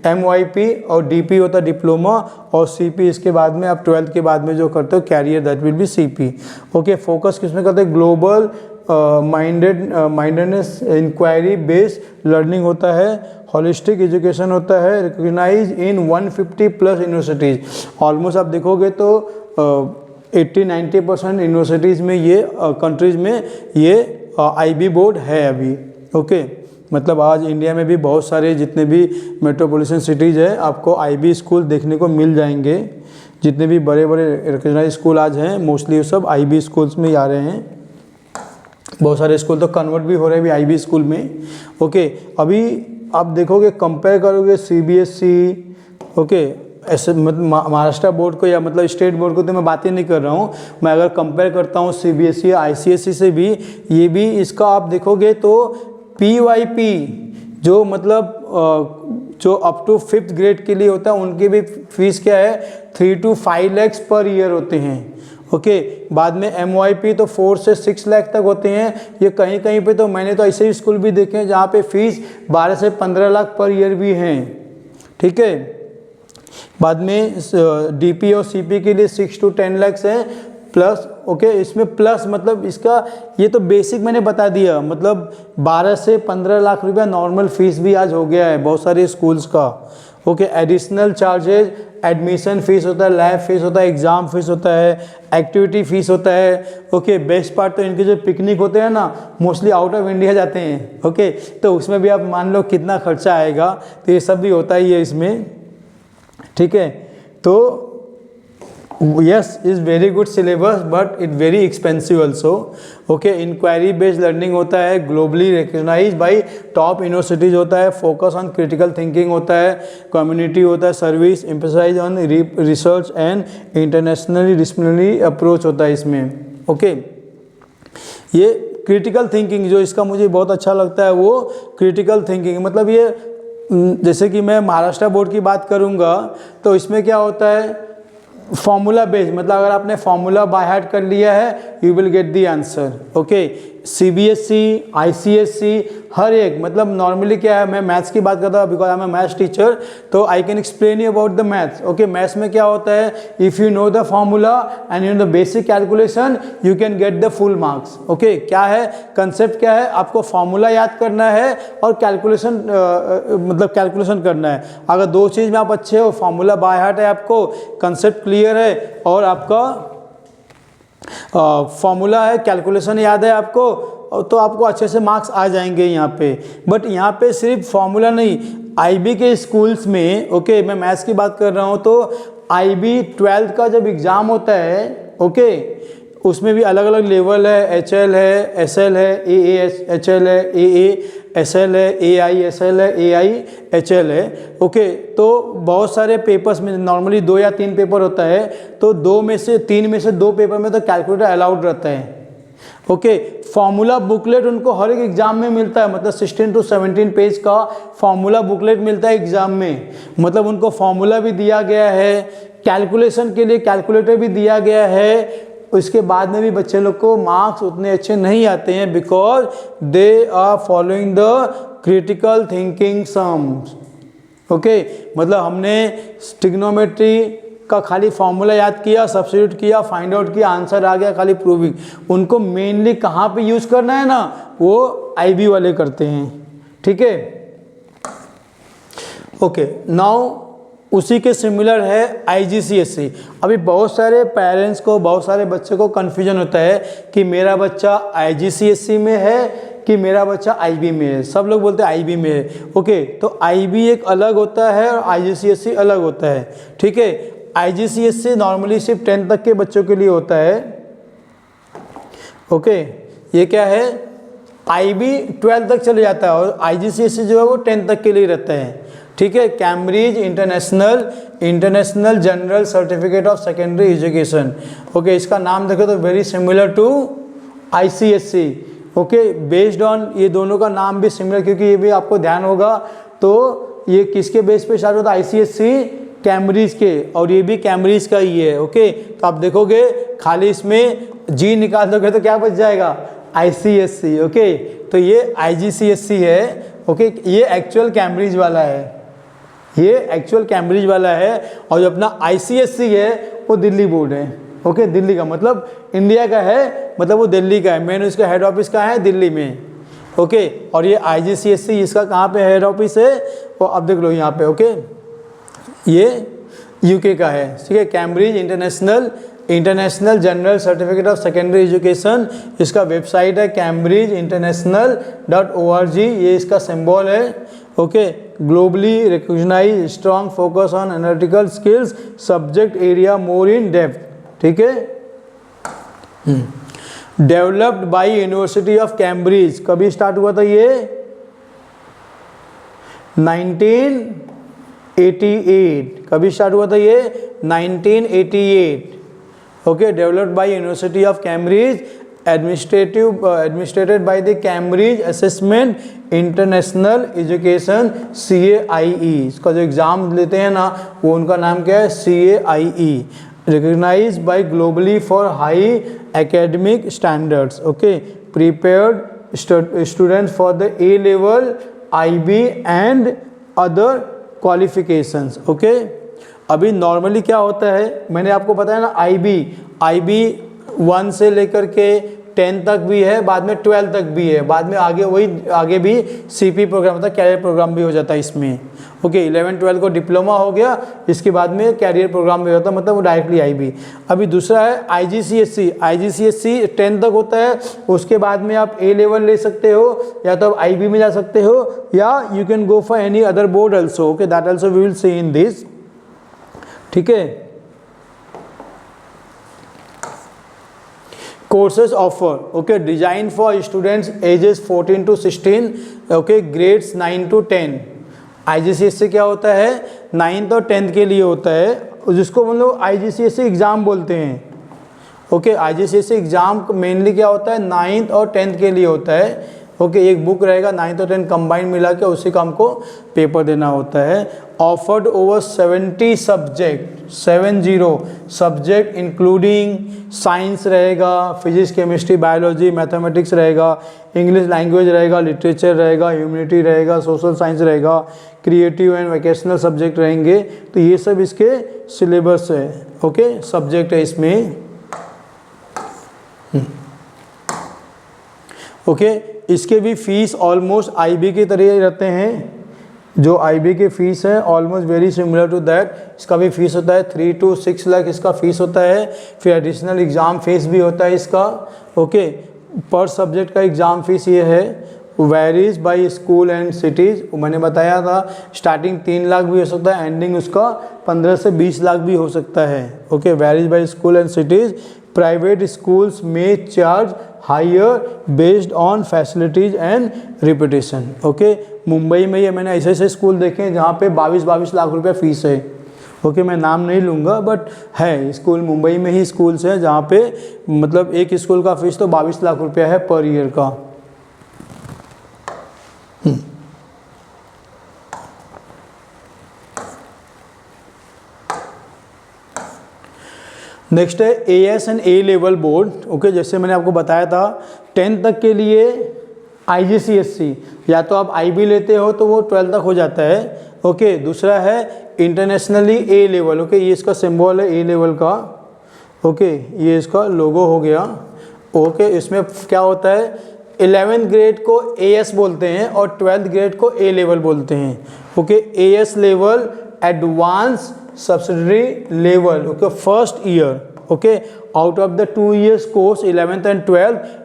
MYP, और DP होता है डिप्लोमा, और CP इसके बाद में आप 12th के बाद में जो करते हो career, that will be CP। Okay, focus किसमें करते हैं? Global mindedness, inquiry based learning होता है, होलिस्टिक एजुकेशन होता है, रिकॉग्नाइज इन 150+ यूनिवर्सिटीज़। ऑलमोस्ट आप देखोगे तो 80-90% यूनिवर्सिटीज़ में ये कंट्रीज़ में ये IB बोर्ड है अभी। ओके, मतलब आज इंडिया में भी बहुत सारे जितने भी मेट्रोपॉलिटन सिटीज़ है आपको IB स्कूल देखने को मिल जाएंगे। जितने भी बड़े बड़े रिकॉग्नाइज स्कूल आज हैं मोस्टली वो सब IB स्कूल्स में ही आ रहे हैं। बहुत सारे स्कूल तो कन्वर्ट भी हो रहे हैं अभी IB स्कूल में। ओके, अभी आप देखोगे कंपेयर करोगे CBSE, ओके, ऐसे मतलब महाराष्ट्र बोर्ड को या मतलब स्टेट बोर्ड को तो मैं बात ही नहीं कर रहा हूँ। मैं अगर कंपेयर करता हूँ CBSE या ICSE से भी, ये भी इसका आप देखोगे तो PYP जो मतलब जो अप टू 5th ग्रेड के लिए होता है उनकी भी फीस क्या है? 3 to 5 lakhs पर ईयर होते हैं। ओके, बाद में MYP तो 4 से 6 लाख तक होते हैं। ये कहीं कहीं पे तो मैंने तो ऐसे ही स्कूल भी देखे हैं जहाँ पे फीस 12 से 15 लाख पर ईयर भी हैं। ठीक है, बाद में DP और CP के लिए 6 to 10 lakhs है प्लस। ओके, इसमें प्लस मतलब इसका ये तो बेसिक मैंने बता दिया, मतलब 12 से 15 लाख रुपया नॉर्मल फीस भी आज हो गया है बहुत सारे स्कूल्स का। Okay, additional charges, admission fees होता है, लैब फीस होता है, एग्ज़ाम फीस होता है, एक्टिविटी फीस होता है। ओके, बेस्ट पार्ट तो इनके जो पिकनिक होते हैं ना मोस्टली आउट ऑफ इंडिया जाते हैं। ओके, तो उसमें भी आप मान लो कितना खर्चा आएगा, तो ये सब भी होता ही है इसमें। ठीक है, तो yes is very good syllabus but it very expensive also. okay, inquiry based learning होता है, globally recognized by top universities होता है, focus on critical thinking होता है, community होता है, service, emphasize on research and internationally disciplinary approach होता है इसमें। okay, ये critical thinking जो इसका मुझे बहुत अच्छा लगता है वो critical thinking मतलब ये जैसे कि मैं महाराष्ट्र बोर्ड की बात करूँगा तो इसमें क्या होता है, फॉर्मूला बेस्ड, मतलब अगर आपने फॉर्मूला बाय हार्ट कर लिया है you will get the answer. Okay, CBSE, ICSE, हर एक, मतलब नॉर्मली क्या है, मैं मैथ्स की बात करता हूँ because I am a maths teacher, तो I can explain you about the maths. Okay, maths में क्या होता है, if you know the formula and you know the basic calculation you can get the full marks. Okay, क्या है concept, क्या है, आपको फॉर्मूला याद करना है और कैलकुलेशन मतलब कैलकुलेशन करना है। अगर दो चीज़ में आप अच्छे हो, फॉर्मूला बाय हार्ट है आपको, कंसेप्ट क्लियर है और आपका फॉर्मूला है, कैलकुलेशन याद है आपको, तो आपको अच्छे से मार्क्स आ जाएंगे यहाँ पे। बट यहाँ पे सिर्फ फॉर्मूला नहीं, आईबी के स्कूल्स में, ओके मैं मैथ्स की बात कर रहा हूँ, तो आईबी 12th का जब एग्ज़ाम होता है, ओके उसमें भी अलग अलग लेवल है, HL है, SL है, AA HL है, AA SL है, AI SL है, AI HL है। ओके, तो बहुत सारे पेपर्स में नॉर्मली 2 या 3 पेपर होता है, तो 3 में से 2 पेपर में तो कैलकुलेटर अलाउड रहता है। ओके, फॉर्मूला बुकलेट उनको हर एक एग्जाम में मिलता है, मतलब 16 to 17 पेज का फॉर्मूला बुकलेट मिलता है एग्जाम में, मतलब उनको फॉर्मूला भी दिया गया है, कैलकुलेशन के लिए कैलकुलेटर भी दिया गया है। इसके बाद में भी बच्चे लोग को मार्क्स उतने अच्छे नहीं आते हैं because they are following the critical thinking sums. Okay, मतलब हमने ट्रिग्नोमेट्री का खाली फॉर्मूला याद किया, सब्स्टिट्यूट किया, फाइंड आउट किया, आंसर आ गया, खाली प्रूविंग। उनको मेनली कहाँ पे यूज़ करना है ना, वो आईबी वाले करते हैं। ठीक है, ओके, नाउ उसी के सिमिलर है आईजीसीएसई। अभी बहुत सारे पेरेंट्स को, बहुत सारे बच्चे को कन्फ्यूजन होता है कि मेरा बच्चा आईजीसीएसई में है कि मेरा बच्चा आईबी में है। सब लोग बोलते हैं आईबी में है। ओके, तो आईबी एक अलग होता है और आईजीसीएसई अलग होता है। ठीक है, आईजीसीएसई नॉर्मली सिर्फ 10th तक के बच्चों के लिए होता है। ओके, ये क्या है, आईबी 12th तक चले जाता है और आईजीसीएसई जो है वो 10th तक के लिए रहता है। ठीक है, Cambridge International General Certificate of Secondary Education. Okay, इसका नाम देखो तो very similar to ICSE. Okay, based on, ये दोनों का नाम भी सिमिलर, क्योंकि ये भी आपको ध्यान होगा तो ये किसके बेस पे स्टार्ट होता है, आईसीएसई कैम्ब्रिज के, और ये भी कैम्ब्रिज का ही है। ओके, तो आप देखोगे खाली इसमें जी निकाल दोगे तो क्या बच जाएगा, आईसीएसई। ओके, तो ये आईजीसीएसई है। ओके, ये एक्चुअल कैम्ब्रिज वाला है, ये एक्चुअल कैम्ब्रिज वाला है, और जो अपना आईसीएसई है वो दिल्ली बोर्ड है। ओके, दिल्ली का मतलब इंडिया का है, मतलब वो दिल्ली का है, मेन इसका हेड ऑफिस कहाँ है, दिल्ली में। ओके, और ये आईजीसीएसई इसका कहाँ पे हेड ऑफिस है, वो अब देख लो यहाँ पे। ओके, ये यूके का है। ठीक है, Cambridge International General Certificate of Secondary Education, इसका वेबसाइट है cambridgeinternational.org, ये इसका सिंबल है। Okay, globally recognise strong focus on analytical skills, subject area more in depth. ठीक है, developed by University of Cambridge, कभी स्टार्ट हुआ था ये, 1988। कभी स्टार्ट हुआ था ये, 1988। Okay, developed by University of Cambridge, administrated by the Cambridge assessment international education, CAIE। इसका जो एग्ज़ाम लेते हैं ना, वो उनका नाम क्या है, CAIE, recognised by globally for high academic standards. Okay, prepared students for the A level, IB and other qualifications. Okay, अभी नॉर्मली क्या होता है, मैंने आपको बताया ना, IB 1 से लेकर के 10 तक भी है, बाद में 12 तक भी है, बाद में आगे वही आगे भी CP प्रोग्राम होता है, कैरियर प्रोग्राम भी हो जाता है इसमें। ओके, 11-12 को डिप्लोमा हो गया, इसके बाद में कैरियर प्रोग्राम भी होता है, मतलब वो डायरेक्टली IB। अभी दूसरा है आईजीसीएसई 10 तक होता है, उसके बाद में आप A लेवल ले सकते हो, या तो आप IB में जा सकते हो, या you can go for any other board also. Okay, that also we will see in this. ठीक है, courses offer, okay, designed for students ages 14 to 16, okay, grades 9 to 10। IGCSE क्या होता है, 9th और 10th के लिए होता है, जिसको हम लोग आईजीसीएसई एग्ज़ाम बोलते हैं। ओके, आईजीसीएसई एग्ज़ाम मेनली क्या होता है, 9th और 10th के लिए होता है। ओके, एक बुक रहेगा 9th और 10th कंबाइन मिला के, उसी का हमको पेपर देना होता है। Offered over 70 subject, 70 subject including science रहेगा, फिजिक्स, केमिस्ट्री, बायोलॉजी, मैथमेटिक्स रहेगा, इंग्लिश लैंग्वेज रहेगा, लिटरेचर रहेगा, ह्यूमैनिटी रहेगा, सोशल साइंस रहेगा, क्रिएटिव एंड वोकेशनल सब्जेक्ट रहेंगे। तो ये सब इसके सिलेबस है, ओके, सब्जेक्ट है इसमें। ओके, इसके भी फीस ऑलमोस्ट आईबी की तरह ही रहते हैं। जो आईबी की फ़ीस है almost very similar to that. इसका भी फीस होता है 3 to 6 लाख इसका फ़ीस होता है। फिर एडिशनल एग्ज़ाम फीस भी होता है इसका। ओके, पर सब्जेक्ट का एग्ज़ाम फीस ये है, varies by school and cities. मैंने बताया था स्टार्टिंग 3 लाख भी हो सकता है, एंडिंग उसका 15 से 20 लाख भी हो सकता है। Okay, varies by school and cities. Private schools में charge higher based on facilities and repetition. Okay, Mumbai में ये मैंने ऐसे ऐसे स्कूल देखे हैं जहाँ पे 22-22 लाख रुपए फ़ीस है। ओके, मैं नाम नहीं लूँगा बट है स्कूल, मुंबई में ही स्कूल्स हैं जहाँ पे मतलब एक स्कूल का फ़ीस तो 22 लाख रुपया है पर ईयर का। नेक्स्ट है AS and A level board. Okay, जैसे मैंने आपको बताया था 10th तक के लिए IGCSE, या तो आप IB लेते हो तो वो 12 तक हो जाता है। ओके, दूसरा है इंटरनेशनली A लेवल। ओके, ये इसका सिंबल है A लेवल का। ओके, ये इसका लोगो हो गया। ओके, इसमें क्या होता है, 11th ग्रेड को AS बोलते हैं और 12th ग्रेड को A लेवल बोलते हैं। Okay, AS level advance subsidiary level. Okay, first year. Okay, out of the 2 years course 11th and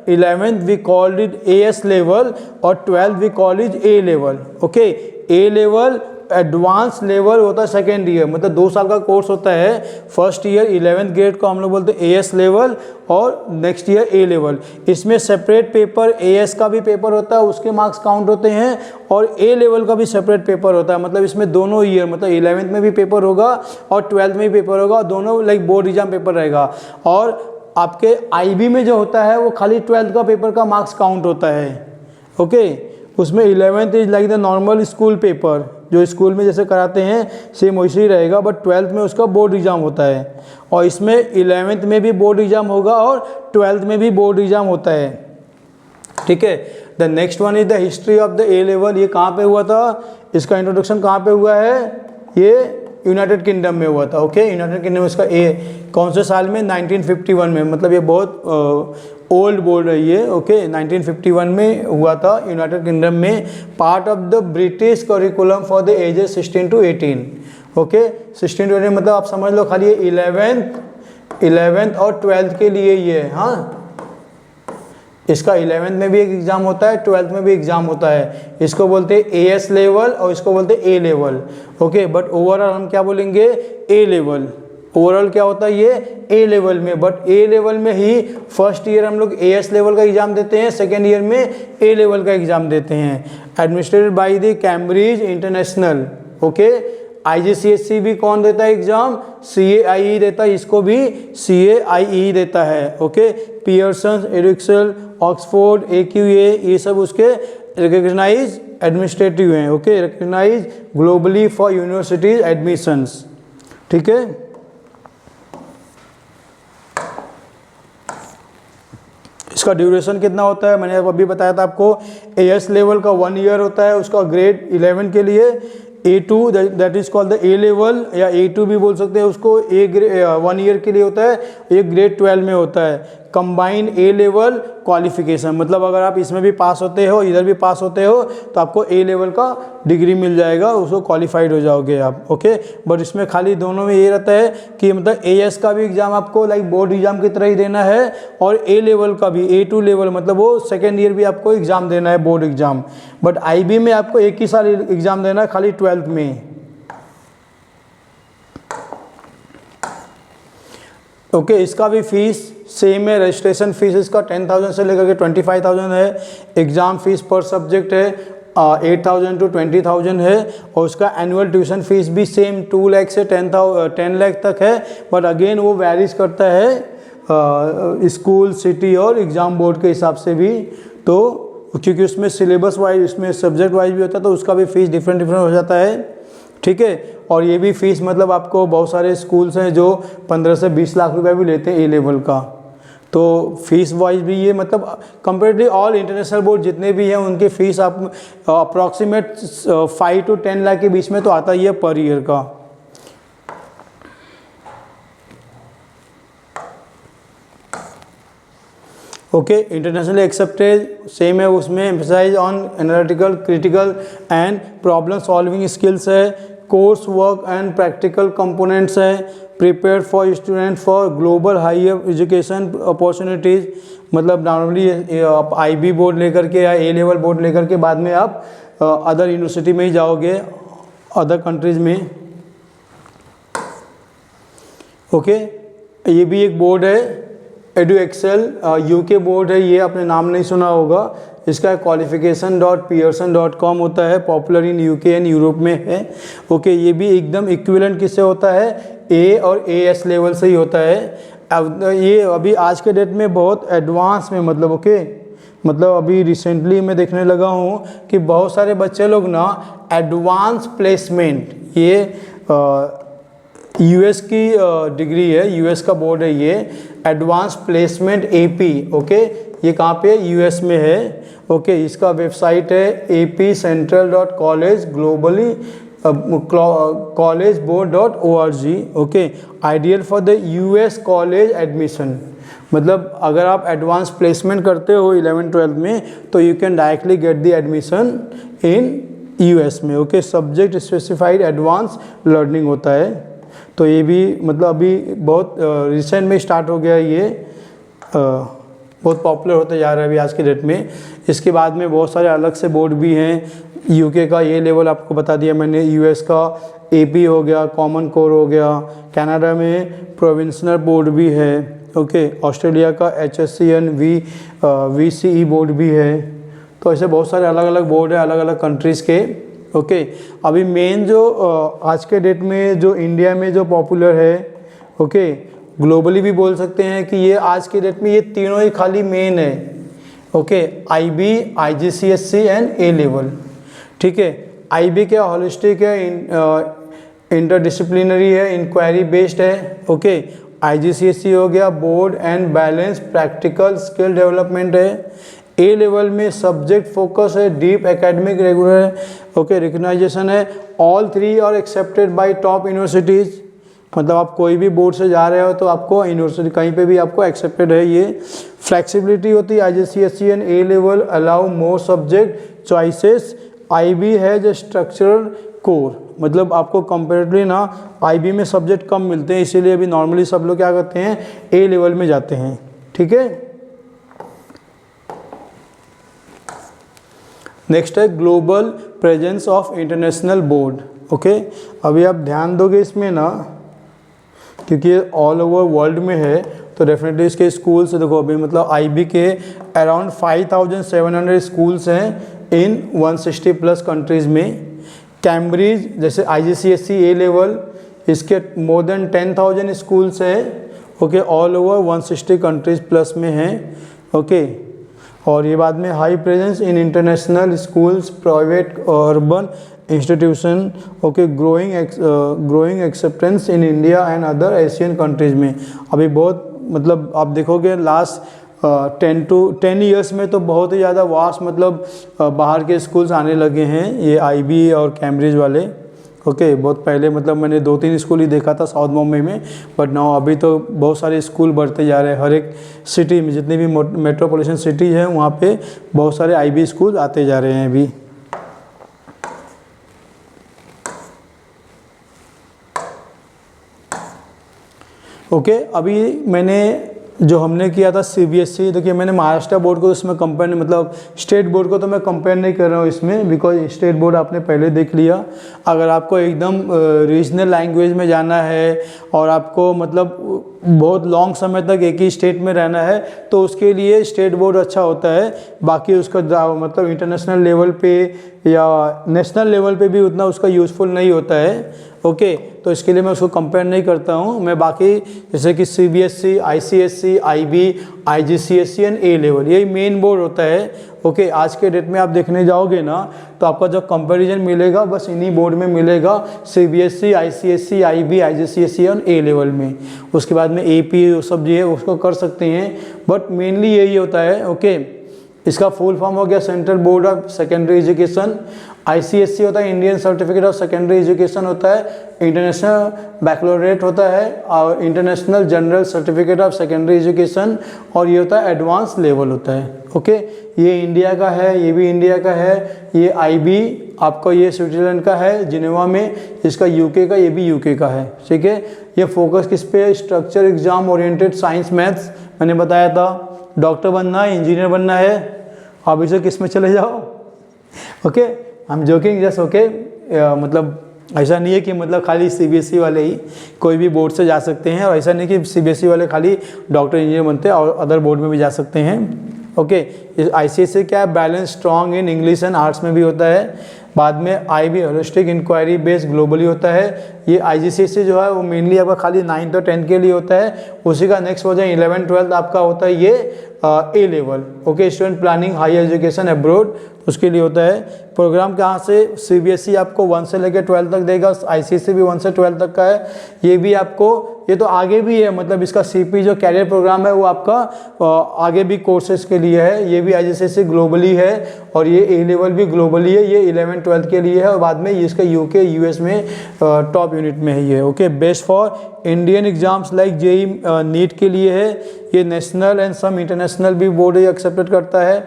11th we called it AS level और 12th we call it A level। Okay, A level advance level होता है second year, मतलब 2 साल का course होता है। First year 11th grade को हम लोग बोलते हैं AS लेवल और नेक्स्ट ईयर A लेवल। इसमें सेपरेट पेपर AS का भी पेपर होता है, उसके मार्क्स काउंट होते हैं, और A लेवल का भी सेपरेट पेपर होता है। मतलब इसमें दोनों ईयर, मतलब 11th में भी पेपर होगा और 12th में भी पेपर होगा, दोनों लाइक बोर्ड एग्जाम पेपर रहेगा। और आपके IB में जो होता है वो खाली 12th का पेपर का मार्क्स काउंट होता है। ओके, उसमें 11th is like the normal school paper, जो स्कूल में जैसे कराते हैं सेम वैसे ही रहेगा, बट 12th में उसका बोर्ड एग्ज़ाम होता है। और इसमें 11th में भी बोर्ड एग्ज़ाम होगा और 12th में भी बोर्ड एग्ज़ाम होता है। ठीक है, the next one is the history of the A level. ये कहाँ पे हुआ था, इसका इंट्रोडक्शन कहाँ पे हुआ है, ये यूनाइटेड किंगडम में हुआ था। ओके, यूनाइटेड किंगडम इसका कौन से साल में, 1951 में, मतलब ये बहुत ओल्ड बोल रही है। ओके, 1951 में हुआ था यूनाइटेड किंगडम में, part of the British curriculum for the ages 16 to 18। Okay, 16 to 18 मतलब आप समझ लो खाली 11th और 12th के लिए ये। हाँ, इसका 11th में भी एक एग्ज़ाम होता है, 12th में भी एग्ज़ाम होता है। इसको बोलते हैं AS लेवल और इसको बोलते हैं A level. Okay, but overall हम क्या बोलेंगे, A लेवल। ओवरऑल क्या होता है ये A लेवल में, बट A लेवल में ही फर्स्ट ईयर हम लोग AS लेवल का एग्ज़ाम देते हैं, सेकेंड ईयर में A लेवल का एग्ज़ाम देते हैं। Administrated by the Cambridge international. Okay, IGCSE भी कौन देता है एग्ज़ाम, CAIE देता है, इसको भी CAIE देता है। Okay, Pearson, Ericsson, Oxford, AQA, ये सब उसके रिकग्नाइज एडमिनिस्ट्रेटिव हैं। Okay, recognise globally for universities admissions. ठीक है, इसका ड्यूरेशन कितना होता है, मैंने अभी बताया था आपको। AS लेवल का 1 ईयर होता है, उसका ग्रेड 11 के लिए। A2 that is called the A level, या A2 भी बोल सकते हैं उसको, 1 ईयर के लिए होता है, ये ग्रेड 12 में होता है। कंबाइन A लेवल क्वालिफिकेशन, मतलब अगर आप इसमें भी पास होते हो, इधर भी पास होते हो, तो आपको A लेवल का डिग्री मिल जाएगा, उसको क्वालिफाइड हो जाओगे आप। ओके, बट इसमें खाली दोनों में ये रहता है कि मतलब AS का भी एग्ज़ाम आपको लाइक बोर्ड एग्ज़ाम की तरह ही देना है, और A लेवल का भी, A2 लेवल मतलब वो सेकेंड ईयर भी आपको एग्ज़ाम देना है, बोर्ड एग्ज़ाम। बट IB में आपको एक ही साल एग्ज़ाम देना है, खाली 12th में। ओके, इसका भी फीस सेम है, रजिस्ट्रेशन फीस इसका 10,000 से लेकर के 25,000 है। एग्ज़ाम फीस पर सब्जेक्ट है 8,000 to 20,000 है, और उसका एनुअल ट्यूशन फीस भी सेम 2 लाख से 10 लाख तक है। बट अगेन वो वैरीज करता है स्कूल, सिटी और एग्ज़ाम बोर्ड के हिसाब से भी। तो क्योंकि उसमें सिलेबस वाइज, उसमें सब्जेक्ट वाइज भी होता है, तो उसका भी फीस डिफरेंट हो जाता है, ठीक है। और ये भी फीस मतलब आपको बहुत सारे स्कूल्स हैं जो 15 से 20 लाख रुपए भी लेते हैं ए लेवल का, तो फीस वाइज भी ये मतलब कंपेरेटिवली ऑल इंटरनेशनल बोर्ड जितने भी हैं उनके फीस आप अप्रॉक्सीमेट 5 to 10 लाख के बीच में तो आता ही है पर ईयर का। ओके, इंटरनेशनली एक्सेप्टेड सेम है, उसमें emphasize on analytical, critical and problem solving skills है, course work and practical components है, prepare for student for global higher education opportunities, मतलब नॉर्मली आप IB बोर्ड लेकर के या A लेवल बोर्ड लेकर के बाद में आप अदर यूनिवर्सिटी में ही जाओगे, अदर कंट्रीज़ में। ओके, ये भी एक बोर्ड है EduExcel, UK बोर्ड है, ये आपने नाम नहीं सुना होगा, इसका qualification.pearson.com होता है, popular in UK and Europe में है। ओके, ये भी एकदम इक्विवेलेंट किससे होता है, A और AS लेवल से ही होता है। अब ये अभी आज के डेट में बहुत एडवांस में मतलब ओके, मतलब अभी रिसेंटली मैं देखने लगा हूँ कि बहुत सारे बच्चे लोग ना एडवांस प्लेसमेंट, ये US की डिग्री है, US का बोर्ड है ये, एडवांस प्लेसमेंट AP, ओके, ये कहाँ पे US में है। ओके, इसका वेबसाइट है apcentral.college globally collegeboard.org। Okay, ideal for the US college admission, मतलब अगर आप एडवांस प्लेसमेंट करते हो 11-12 में तो you can directly get the admission in US में। Okay, subject specified advance learning होता है, तो ये भी मतलब अभी बहुत रिसेंट में स्टार्ट हो गया, ये बहुत पॉपुलर होते जा रहा है अभी आज के डेट में। इसके बाद में बहुत सारे अलग से बोर्ड भी हैं, UK का ये लेवल आपको बता दिया मैंने, US का AP हो गया, कॉमन कोर हो गया, कनाडा में प्रोविंशियल बोर्ड भी है। ओके, ऑस्ट्रेलिया का HSCN VCE बोर्ड भी है, तो ऐसे बहुत सारे अलग अलग बोर्ड है अलग अलग कंट्रीज़ के। ओके, अभी मेन जो आज के डेट में जो इंडिया में जो पॉपुलर है, ओके, ग्लोबली भी बोल सकते हैं कि ये आज के डेट में ये तीनों ही खाली मेन है। Okay, IB, IGCSE and A level, ठीक है। IB क्या होलिस्टिक है, इंटरडिसिप्लिनरी है, इंक्वायरी बेस्ड है। ओके, IGCSE हो गया board and balance practical skill development है। A लेवल में सब्जेक्ट फोकस है, डीप एकेडमिक रेगुलर है। ओके, रिकग्नाइजेशन है, all 3 are accepted by top universities, मतलब आप कोई भी बोर्ड से जा रहे हो तो आपको यूनिवर्सिटी कहीं पे भी आपको एक्सेप्टेड है। ये फ्लेक्सिबिलिटी होती है, IGCSE and A level allow more subject choices, IB है जो स्ट्रक्चरल कोर, मतलब आपको कंपेरेटिवली ना IB में सब्जेक्ट कम मिलते हैं, इसीलिए अभी नॉर्मली सब लोग क्या करते हैं A लेवल में जाते हैं, ठीक है। नेक्स्ट है global presence of international board. Okay, अभी आप ध्यान दोगे इसमें ना, क्योंकि ये ऑल ओवर वर्ल्ड में है, तो डेफिनेटली इसके स्कूल्स देखो, अभी मतलब IB के अराउंड 5700 स्कूल्स हैं इन 160 प्लस कंट्रीज़ में। कैम्ब्रिज जैसे IGCSE A लेवल, इसके मोर देन 10,000 स्कूल्स हैं। Okay, all over 160 countries plus में हैं। ओके, और ये बाद में high presence in international schools, private urban institution. Okay, growing acceptance in India and other Asian countries में। अभी बहुत मतलब आप देखोगे लास्ट 10 ईयर्स में तो बहुत ही ज़्यादा वास्ट मतलब बाहर के स्कूल्स आने लगे हैं, ये IB और कैम्ब्रिज वाले। ओके, बहुत पहले मतलब मैंने 2-3 स्कूल ही देखा था साउथ बॉम्बे में, बट नाउ अभी तो बहुत सारे स्कूल बढ़ते जा रहे हैं। हर एक सिटी में जितनी भी मेट्रोपॉलिटन सिटीज़ हैं वहाँ पे बहुत सारे IB स्कूल आते जा रहे हैं अभी। ओके, अभी मैंने जो हमने किया था CBSE, देखिए मैंने महाराष्ट्र बोर्ड को इसमें कंपेयर मतलब स्टेट बोर्ड को तो मैं कंपेयर नहीं कर रहा हूँ इसमें, बिकॉज स्टेट बोर्ड आपने पहले देख लिया। अगर आपको एकदम रीजनल लैंग्वेज में जाना है और आपको मतलब बहुत लॉन्ग समय तक एक ही स्टेट में रहना है तो उसके लिए स्टेट बोर्ड अच्छा होता है। बाकी उसका मतलब इंटरनेशनल लेवल पे या नेशनल लेवल पे भी उतना उसका यूज़फुल नहीं होता है। ओके, तो इसके लिए मैं उसको कंपेयर नहीं करता हूँ। मैं बाकी जैसे कि CBSE, ICSE, IB, IGCSE and A level, यही मेन बोर्ड होता है। ओके, आज के डेट में आप देखने जाओगे ना तो आपका जो कंपैरिजन मिलेगा बस इन्हीं बोर्ड में मिलेगा, सीबीएसई, आईसीएसई, आईबी, आईजीसीएसई और ए लेवल में। उसके बाद में एपी वो सब जो है उसको कर सकते हैं, बट मेनली यही होता है। ओके, इसका फुल फॉर्म हो गया central board of Secondary education. ICSE होता है Indian certificate of Secondary education होता है, इंटरनेशनल बैकलॉरेट होता है और international General Certificate of Secondary education, और ये होता है एडवांस लेवल होता है। ओके, ये इंडिया का है, ये भी इंडिया का है। ये आईबी आपका ये स्विट्जरलैंड का है जिनेवा में, इसका यूके का, ये भी यूके का है। ठीक है, ये फोकस किस पे, structure exam oriented science maths, मैंने बताया था। डॉक्टर बनना है, इंजीनियर बनना है, आप इसे किस में चले जाओ। Okay, I am joking just. Okay, मतलब ऐसा नहीं है कि मतलब खाली सीबीएसई वाले ही कोई भी बोर्ड से जा सकते हैं, और ऐसा नहीं कि सीबीएसई वाले खाली डॉक्टर इंजीनियर बनते हैं, और अदर बोर्ड में भी जा सकते हैं। ओके, आईसीएसई क्या है, balance strong in English and arts में भी होता है। बाद में IB holistic inquiry based globally होता है। ये आईजीसीएसई जो है वो मेनली आपका खाली 9th और 10th के लिए होता है। उसी का नेक्स्ट वर्जन 11th 12th आपका होता है ये A level. Okay, student planning higher education abroad, उसके लिए होता है। प्रोग्राम कहाँ से, सीबीएसई आपको 1 से लेकर 12 तक देगा, आईसीएसई भी 1 से 12 तक का है। ये भी आपको, ये तो आगे भी है, मतलब इसका सीपी जो कैरियर प्रोग्राम है वो आपका आगे भी कोर्सेज के लिए है। ये भी आईजीसीएसई ग्लोबली है, और ये ए लेवल भी ग्लोबली है। ये 11th 12th के लिए है, और बाद में इसका यूके यूएस में टॉप यूनिट में ही है। Okay, best for Indian exams like JEE NEET के लिए है। ये नेशनल एंड सम इंटरनेशनल भी बोर्ड एक्सेप्टेड करता है।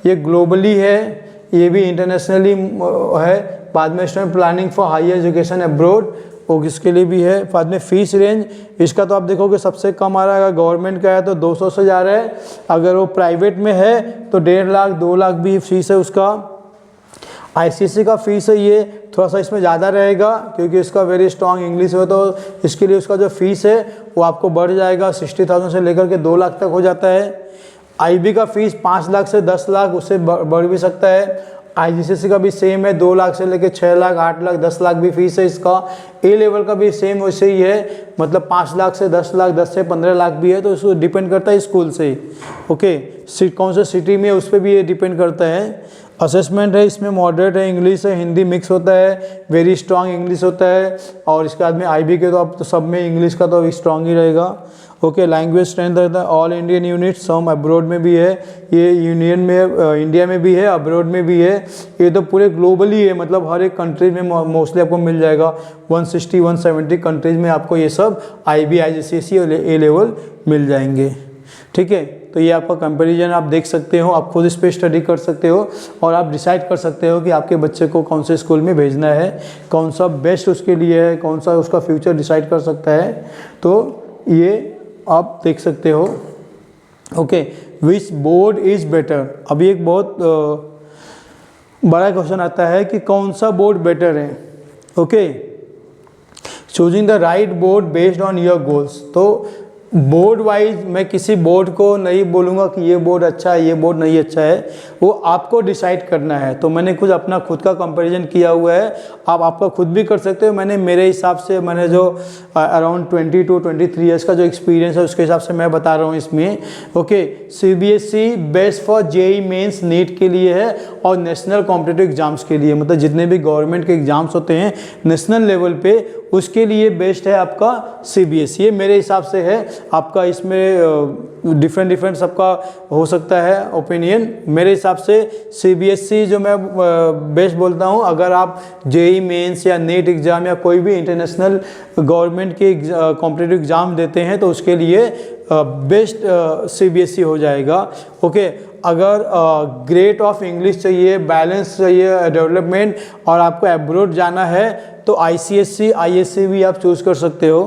ये ग्लोबली है, ये भी इंटरनेशनली है। बाद में student planning for higher education abroad, वो किसके लिए भी है। बाद में फीस रेंज, इसका तो आप देखोगे सबसे कम आ रहा है, अगर गवर्नमेंट का है तो 200 से जा रहा है, अगर वो प्राइवेट में है तो 1.5 लाख 2 लाख भी फीस है उसका। आईसीएसई का फीस है ये थोड़ा सा इसमें ज़्यादा रहेगा, क्योंकि इसका वेरी स्ट्रॉन्ग इंग्लिश है, तो इसके लिए उसका जो फीस है वो आपको बढ़ जाएगा, 60,000 से लेकर के 2 लाख तक हो जाता है। आईबी का फीस 5 लाख से 10 लाख, उससे बढ़ भी सकता है। आईजीसीएसई का भी सेम है, 2 लाख से लेकर 6 लाख 8 लाख 10 लाख भी फीस है इसका। ए लेवल का भी सेम वैसे ही है, मतलब 5 लाख से 10 लाख, 10 से 15 लाख भी है, तो इसको डिपेंड करता है स्कूल से। ओके, कौन से सिटी में उस पर भी ये डिपेंड करता है। असेसमेंट है, इसमें मॉडरेट है, इंग्लिश है, हिंदी मिक्स होता है, वेरी स्ट्रॉन्ग इंग्लिश होता है, और इसके बाद में आईबी के तो अब तो सब में इंग्लिश का तो स्ट्रॉन्ग ही रहेगा। ओके, लैंग्वेज स्ट्रेंथ रहता है, ऑल इंडियन यूनिट, सम अब्रॉड में भी है, ये यूनियन में इंडिया में भी है, अब्रॉड में भी है। ये तो पूरे ग्लोबली है, मतलब हर एक कंट्रीज में मोस्टली आपको मिल जाएगा। 160-170 कंट्रीज में आपको ये सब आईबी, आईजीसीएसई और ए लेवल मिल जाएंगे। ठीक है, तो ये आपका कंपैरिजन आप देख सकते हो, आप खुद इस पर स्टडी कर सकते हो, और आप डिसाइड कर सकते हो कि आपके बच्चे को कौन से स्कूल में भेजना है, कौन सा बेस्ट उसके लिए है, कौन सा उसका फ्यूचर डिसाइड कर सकता है। तो ये आप देख सकते हो। Okay, which board is better, अभी एक बहुत बड़ा क्वेश्चन आता है कि कौन सा बोर्ड बेटर है। Okay, choosing the right board based on your goals, तो बोर्ड वाइज मैं किसी बोर्ड को नहीं बोलूँगा कि ये बोर्ड अच्छा है, ये बोर्ड नहीं अच्छा है, वो आपको डिसाइड करना है। तो मैंने कुछ अपना खुद का कंपैरिजन किया हुआ है, आप आपका खुद भी कर सकते हो। मैंने मेरे हिसाब से, मैंने जो अराउंड 20 to 23 ईयर्स का जो एक्सपीरियंस है उसके हिसाब से मैं बता रहा हूँ इसमें। Okay, CBSE best for JEE Mains NEET के लिए है, और नेशनल कॉम्पिटिटिव एग्जाम्स के लिए, मतलब जितने भी गवर्नमेंट के एग्जाम्स होते हैं नेशनल लेवल पे, उसके लिए बेस्ट है आपका सीबीएसई। ये मेरे हिसाब से है, आपका इसमें डिफरेंट सबका हो सकता है ओपिनियन। मेरे हिसाब से सीबीएसई जो मैं बेस्ट बोलता हूँ, अगर आप जेईई मेंस या नीट एग्ज़ाम या कोई भी इंटरनेशनल गवर्नमेंट के कॉम्पिटिटिव एग्ज़ाम देते हैं तो उसके लिए बेस्ट सीबीएसई हो जाएगा। ओके, अगर ग्रेट ऑफ इंग्लिश चाहिए, बैलेंस चाहिए डेवलपमेंट, और आपको अब्रॉड जाना है तो आईसीएसई, आईएससी भी आप चूज़ कर सकते हो।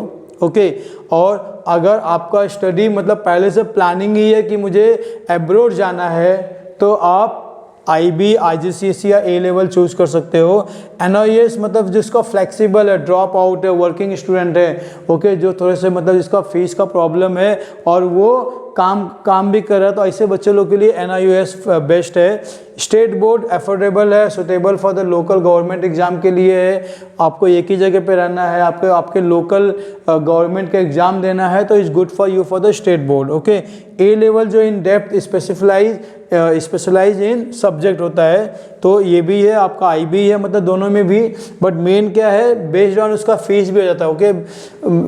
ओके, और अगर आपका स्टडी मतलब पहले से प्लानिंग ही है कि मुझे अब्रॉड जाना है, तो आप आईबी, आईजीसीएसई या ए लेवल चूज़ कर सकते हो। एनआईएस मतलब जिसका फ्लेक्सिबल है, ड्रॉप आउट है, वर्किंग स्टूडेंट है, ओके, जो थोड़े से मतलब जिसका फीस का प्रॉब्लम है और वो काम भी कर रहा है, तो ऐसे बच्चे लोग के लिए एनआईएस बेस्ट है। स्टेट बोर्ड अफोर्डेबल है, suitable for the local government exam के लिए है। आपको एक ही जगह पे रहना है, आपके लोकल गवर्नमेंट का एग्जाम देना है, तो it's good for you for the state board. Okay, A level जो in depth specifies specialize in subject होता है, तो ये भी है आपका IB है, मतलब दोनों में भी। बट मेन क्या है, बेस्ड ऑन उसका फीस भी हो जाता है। ओके,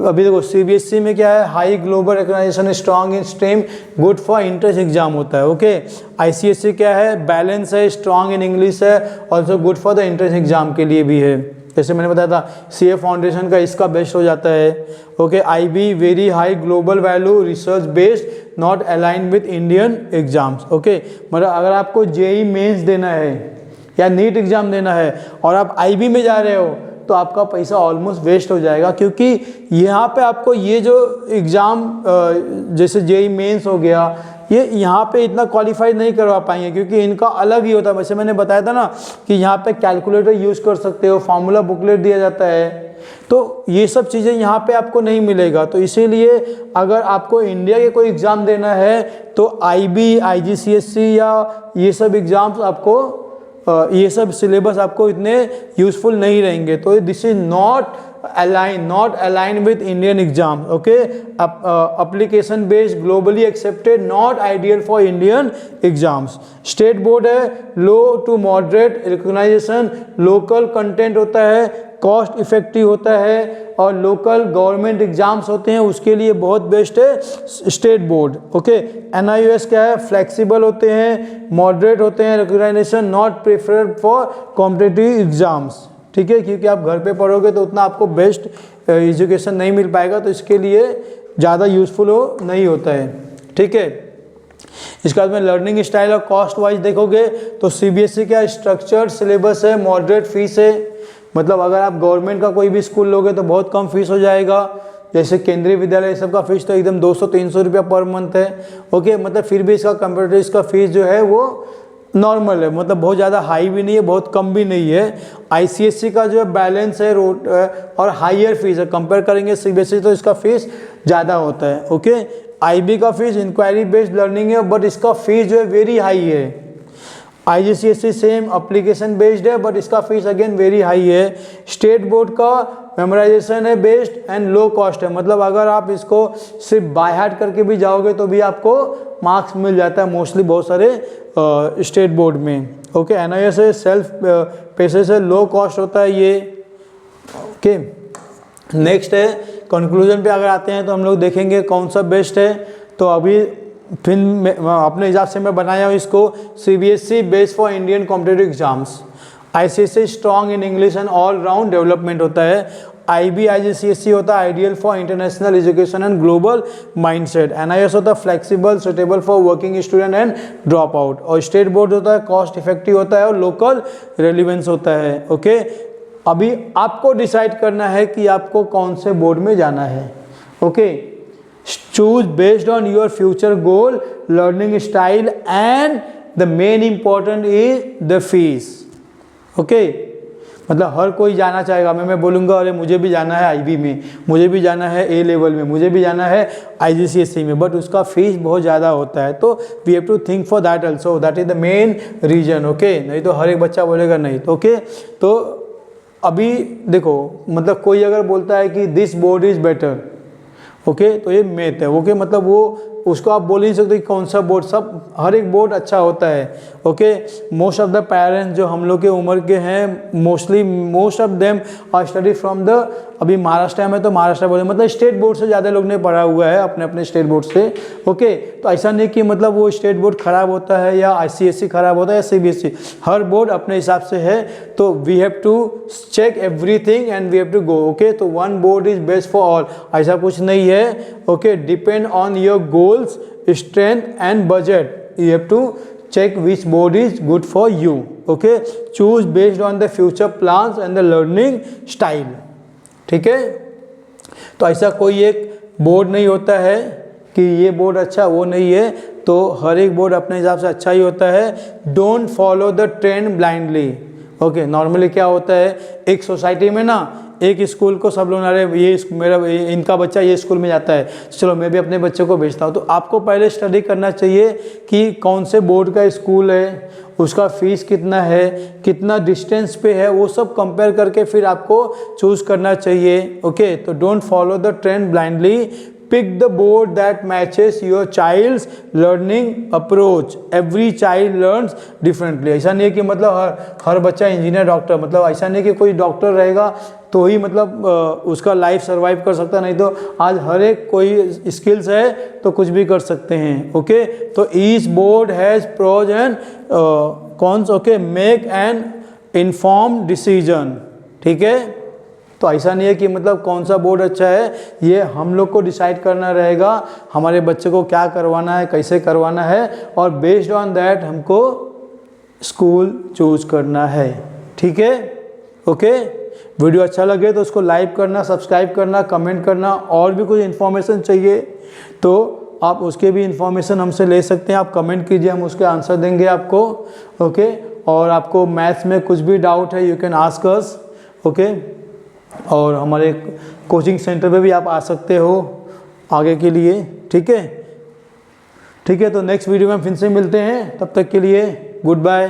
अभी देखो CBSE में क्या है, high global recognisation, strong in stream, good for entrance exam होता है। ओके, ICSE क्या है, बैलेंस है, स्ट्रॉन्ग इन इंग्लिश है, also good for the entrance exam के लिए भी है। जैसे मैंने बताया था CA फाउंडेशन का इसका बेस्ट हो जाता है। Okay, IB very high global value, research based, not align with Indian exams. Okay, मतलब अगर आपको JEE मेंस देना है या नीट एग्जाम देना है और आप IB में जा रहे हो तो आपका पैसा ऑलमोस्ट वेस्ट हो जाएगा, क्योंकि यहाँ पे आपको ये जो एग्ज़ाम जैसे JEE मेंस हो गया, ये यहाँ पे इतना क्वालिफाई नहीं करवा पाएंगे, क्योंकि इनका अलग ही होता है। वैसे मैंने बताया था ना कि यहाँ पे कैलकुलेटर यूज़ कर सकते हो, फार्मूला बुकलेट दिया जाता है, तो ये सब चीज़ें यहाँ पे आपको नहीं मिलेगा। तो इसीलिए अगर आपको इंडिया के कोई एग्ज़ाम देना है तो IB, IGCSE या ये सब एग्ज़ाम्स आपको ये सब सिलेबस आपको इतने यूज़फुल नहीं रहेंगे। तो this is not align with Indian exam. Okay, application based, globally accepted, not ideal for Indian exams. State board है, low to moderate recognition, local content होता है, कॉस्ट इफेक्टिव होता है, और लोकल गवर्नमेंट एग्जाम्स होते हैं उसके लिए बहुत बेस्ट है स्टेट बोर्ड। ओके, NIOS क्या है, फ्लेक्सिबल होते हैं, मॉडरेट होते हैं, recognisation not preferred for competitive exams. ठीक है, क्योंकि आप घर पे पढ़ोगे तो उतना आपको बेस्ट एजुकेशन नहीं मिल पाएगा, तो इसके लिए ज़्यादा यूज़फुल नहीं होता है। ठीक है, इसके बाद में लर्निंग स्टाइल और कॉस्ट वाइज देखोगे तो CBSE का स्ट्रक्चर्ड सिलेबस है, मॉडरेट फीस है, मतलब अगर आप गवर्नमेंट का कोई भी स्कूल लोगे तो बहुत कम फीस हो जाएगा। जैसे केंद्रीय विद्यालय सबका फीस तो एकदम 200-300 रुपया पर मंथ है। ओके, मतलब फिर भी इसका कंप्यूटर इसका फीस जो है वो नॉर्मल है, मतलब बहुत ज़्यादा हाई भी नहीं है, बहुत कम भी नहीं है। ICSE का जो है बैलेंस है और हाइयर फीस है, कंपेयर करेंगे CBSE तो इसका फीस ज़्यादा होता है। ओके, IB का फीस इंक्वायरी बेस्ड लर्निंग है, बट इसका फीस जो है वेरी हाई है। IGCSE सेम एप्लीकेशन बेस्ड है, बट इसका फीस अगेन वेरी हाई है। स्टेट बोर्ड का मेमोराइजेशन है बेस्ड एंड लो कॉस्ट है, मतलब अगर आप इसको सिर्फ बाय हार्ट करके भी जाओगे तो भी आपको मार्क्स मिल जाता है मोस्टली बहुत सारे स्टेट बोर्ड में। ओके, NIOS है, सेल्फ पैसे से लो कॉस्ट होता है ये। ओके, नेक्स्ट है कंक्लूजन पे अगर आते हैं तो हम लोग देखेंगे कौन सा बेस्ट है। तो अभी फिर अपने हिसाब से मैं बनाया हूँ इसको, CBSE based for Indian competitive exams, ICSE strong in English and all round development होता है, IB IGCSE होता है ideal for international education and global mindset, NIOS होता है flexible suitable for working student and drop out, और state board होता है cost effective होता है और लोकल रेलिवेंस होता है। ओके, अभी आपको डिसाइड करना है कि आपको कौन से बोर्ड में जाना है। Okay, choose based on your future goal, learning style, and the main important is the fees. Okay, मतलब हर कोई जाना चाहेगा, मैं बोलूँगा अरे मुझे भी जाना है IB में, मुझे भी जाना है A लेवल में, मुझे भी जाना है IGCSE में, बट उसका फीस बहुत ज़्यादा होता है, तो we have to think for that also, that is the main reason. Okay, नहीं तो हर एक बच्चा बोलेगा नहीं। तो ओके, तो अभी देखो, मतलब कोई अगर बोलता है कि this board is better, okay, तो ये मैथ है। ओके, मतलब वो उसको आप बोल नहीं सकते कि कौन सा बोर्ड, सब हर एक बोर्ड अच्छा होता है। Okay, most of the parents जो हम लोग के उम्र के हैं, most of them are study from the, अभी महाराष्ट्र में तो महाराष्ट्र बोर्ड, मतलब स्टेट बोर्ड से ज़्यादा लोग ने पढ़ा हुआ है अपने अपने स्टेट बोर्ड से। ओके, तो ऐसा नहीं कि मतलब वो स्टेट बोर्ड ख़राब होता है या ICSE ख़राब होता है या CBSE, हर बोर्ड अपने हिसाब से है। तो we have to check everything and we have to go. Okay, तो one board is best for all, ऐसा कुछ नहीं है। Okay, depend on your goals, strength and budget, you have to check which board is good for you. Okay, choose based on the future plans and the learning style. ठीक है, तो ऐसा कोई एक बोर्ड नहीं होता है कि ये बोर्ड अच्छा वो नहीं है, तो हर एक बोर्ड अपने हिसाब से अच्छा ही होता है। Don't follow the trend blindly. Okay, normally क्या होता है, एक सोसाइटी में ना एक स्कूल को सब लोग, अरे ये मेरा इनका बच्चा ये स्कूल में जाता है, चलो मैं भी अपने बच्चे को भेजता हूँ। तो आपको पहले स्टडी करना चाहिए कि कौन से बोर्ड का स्कूल है, उसका फीस कितना है, कितना डिस्टेंस पे है, वो सब कंपेयर करके फिर आपको चूज़ करना चाहिए। ओके, तो don't follow the trend blindly, pick the board that matches your child's learning approach. Every child learns differently. ऐसा नहीं है कि मतलब हर बच्चा इंजीनियर डॉक्टर, मतलब ऐसा नहीं कि कोई डॉक्टर रहेगा तो ही मतलब उसका लाइफ सर्वाइव कर सकता, नहीं तो आज हर एक कोई स्किल्स है तो कुछ भी कर सकते हैं। ओके, तो each board has pros and cons. Okay, make an informed decision. ठीक है, तो ऐसा नहीं है कि मतलब कौन सा बोर्ड अच्छा है, ये हम लोग को डिसाइड करना रहेगा हमारे बच्चे को क्या करवाना है, कैसे करवाना है, और बेस्ड ऑन दैट हमको स्कूल चूज करना है। ठीक है, ओके। वीडियो अच्छा लगे तो उसको लाइक करना, सब्सक्राइब करना, कमेंट करना। और भी कुछ इन्फॉर्मेशन चाहिए तो आप उसके भी इन्फॉर्मेशन हमसे ले सकते हैं। आप कमेंट कीजिए, हम उसके आंसर देंगे आपको। ओके, और आपको मैथ्स में कुछ भी डाउट है you can ask us. Okay, और हमारे कोचिंग सेंटर पे भी आप आ सकते हो आगे के लिए। ठीक है, ठीक है, तो नेक्स्ट वीडियो में फिर से मिलते हैं। तब तक के लिए गुड बाय।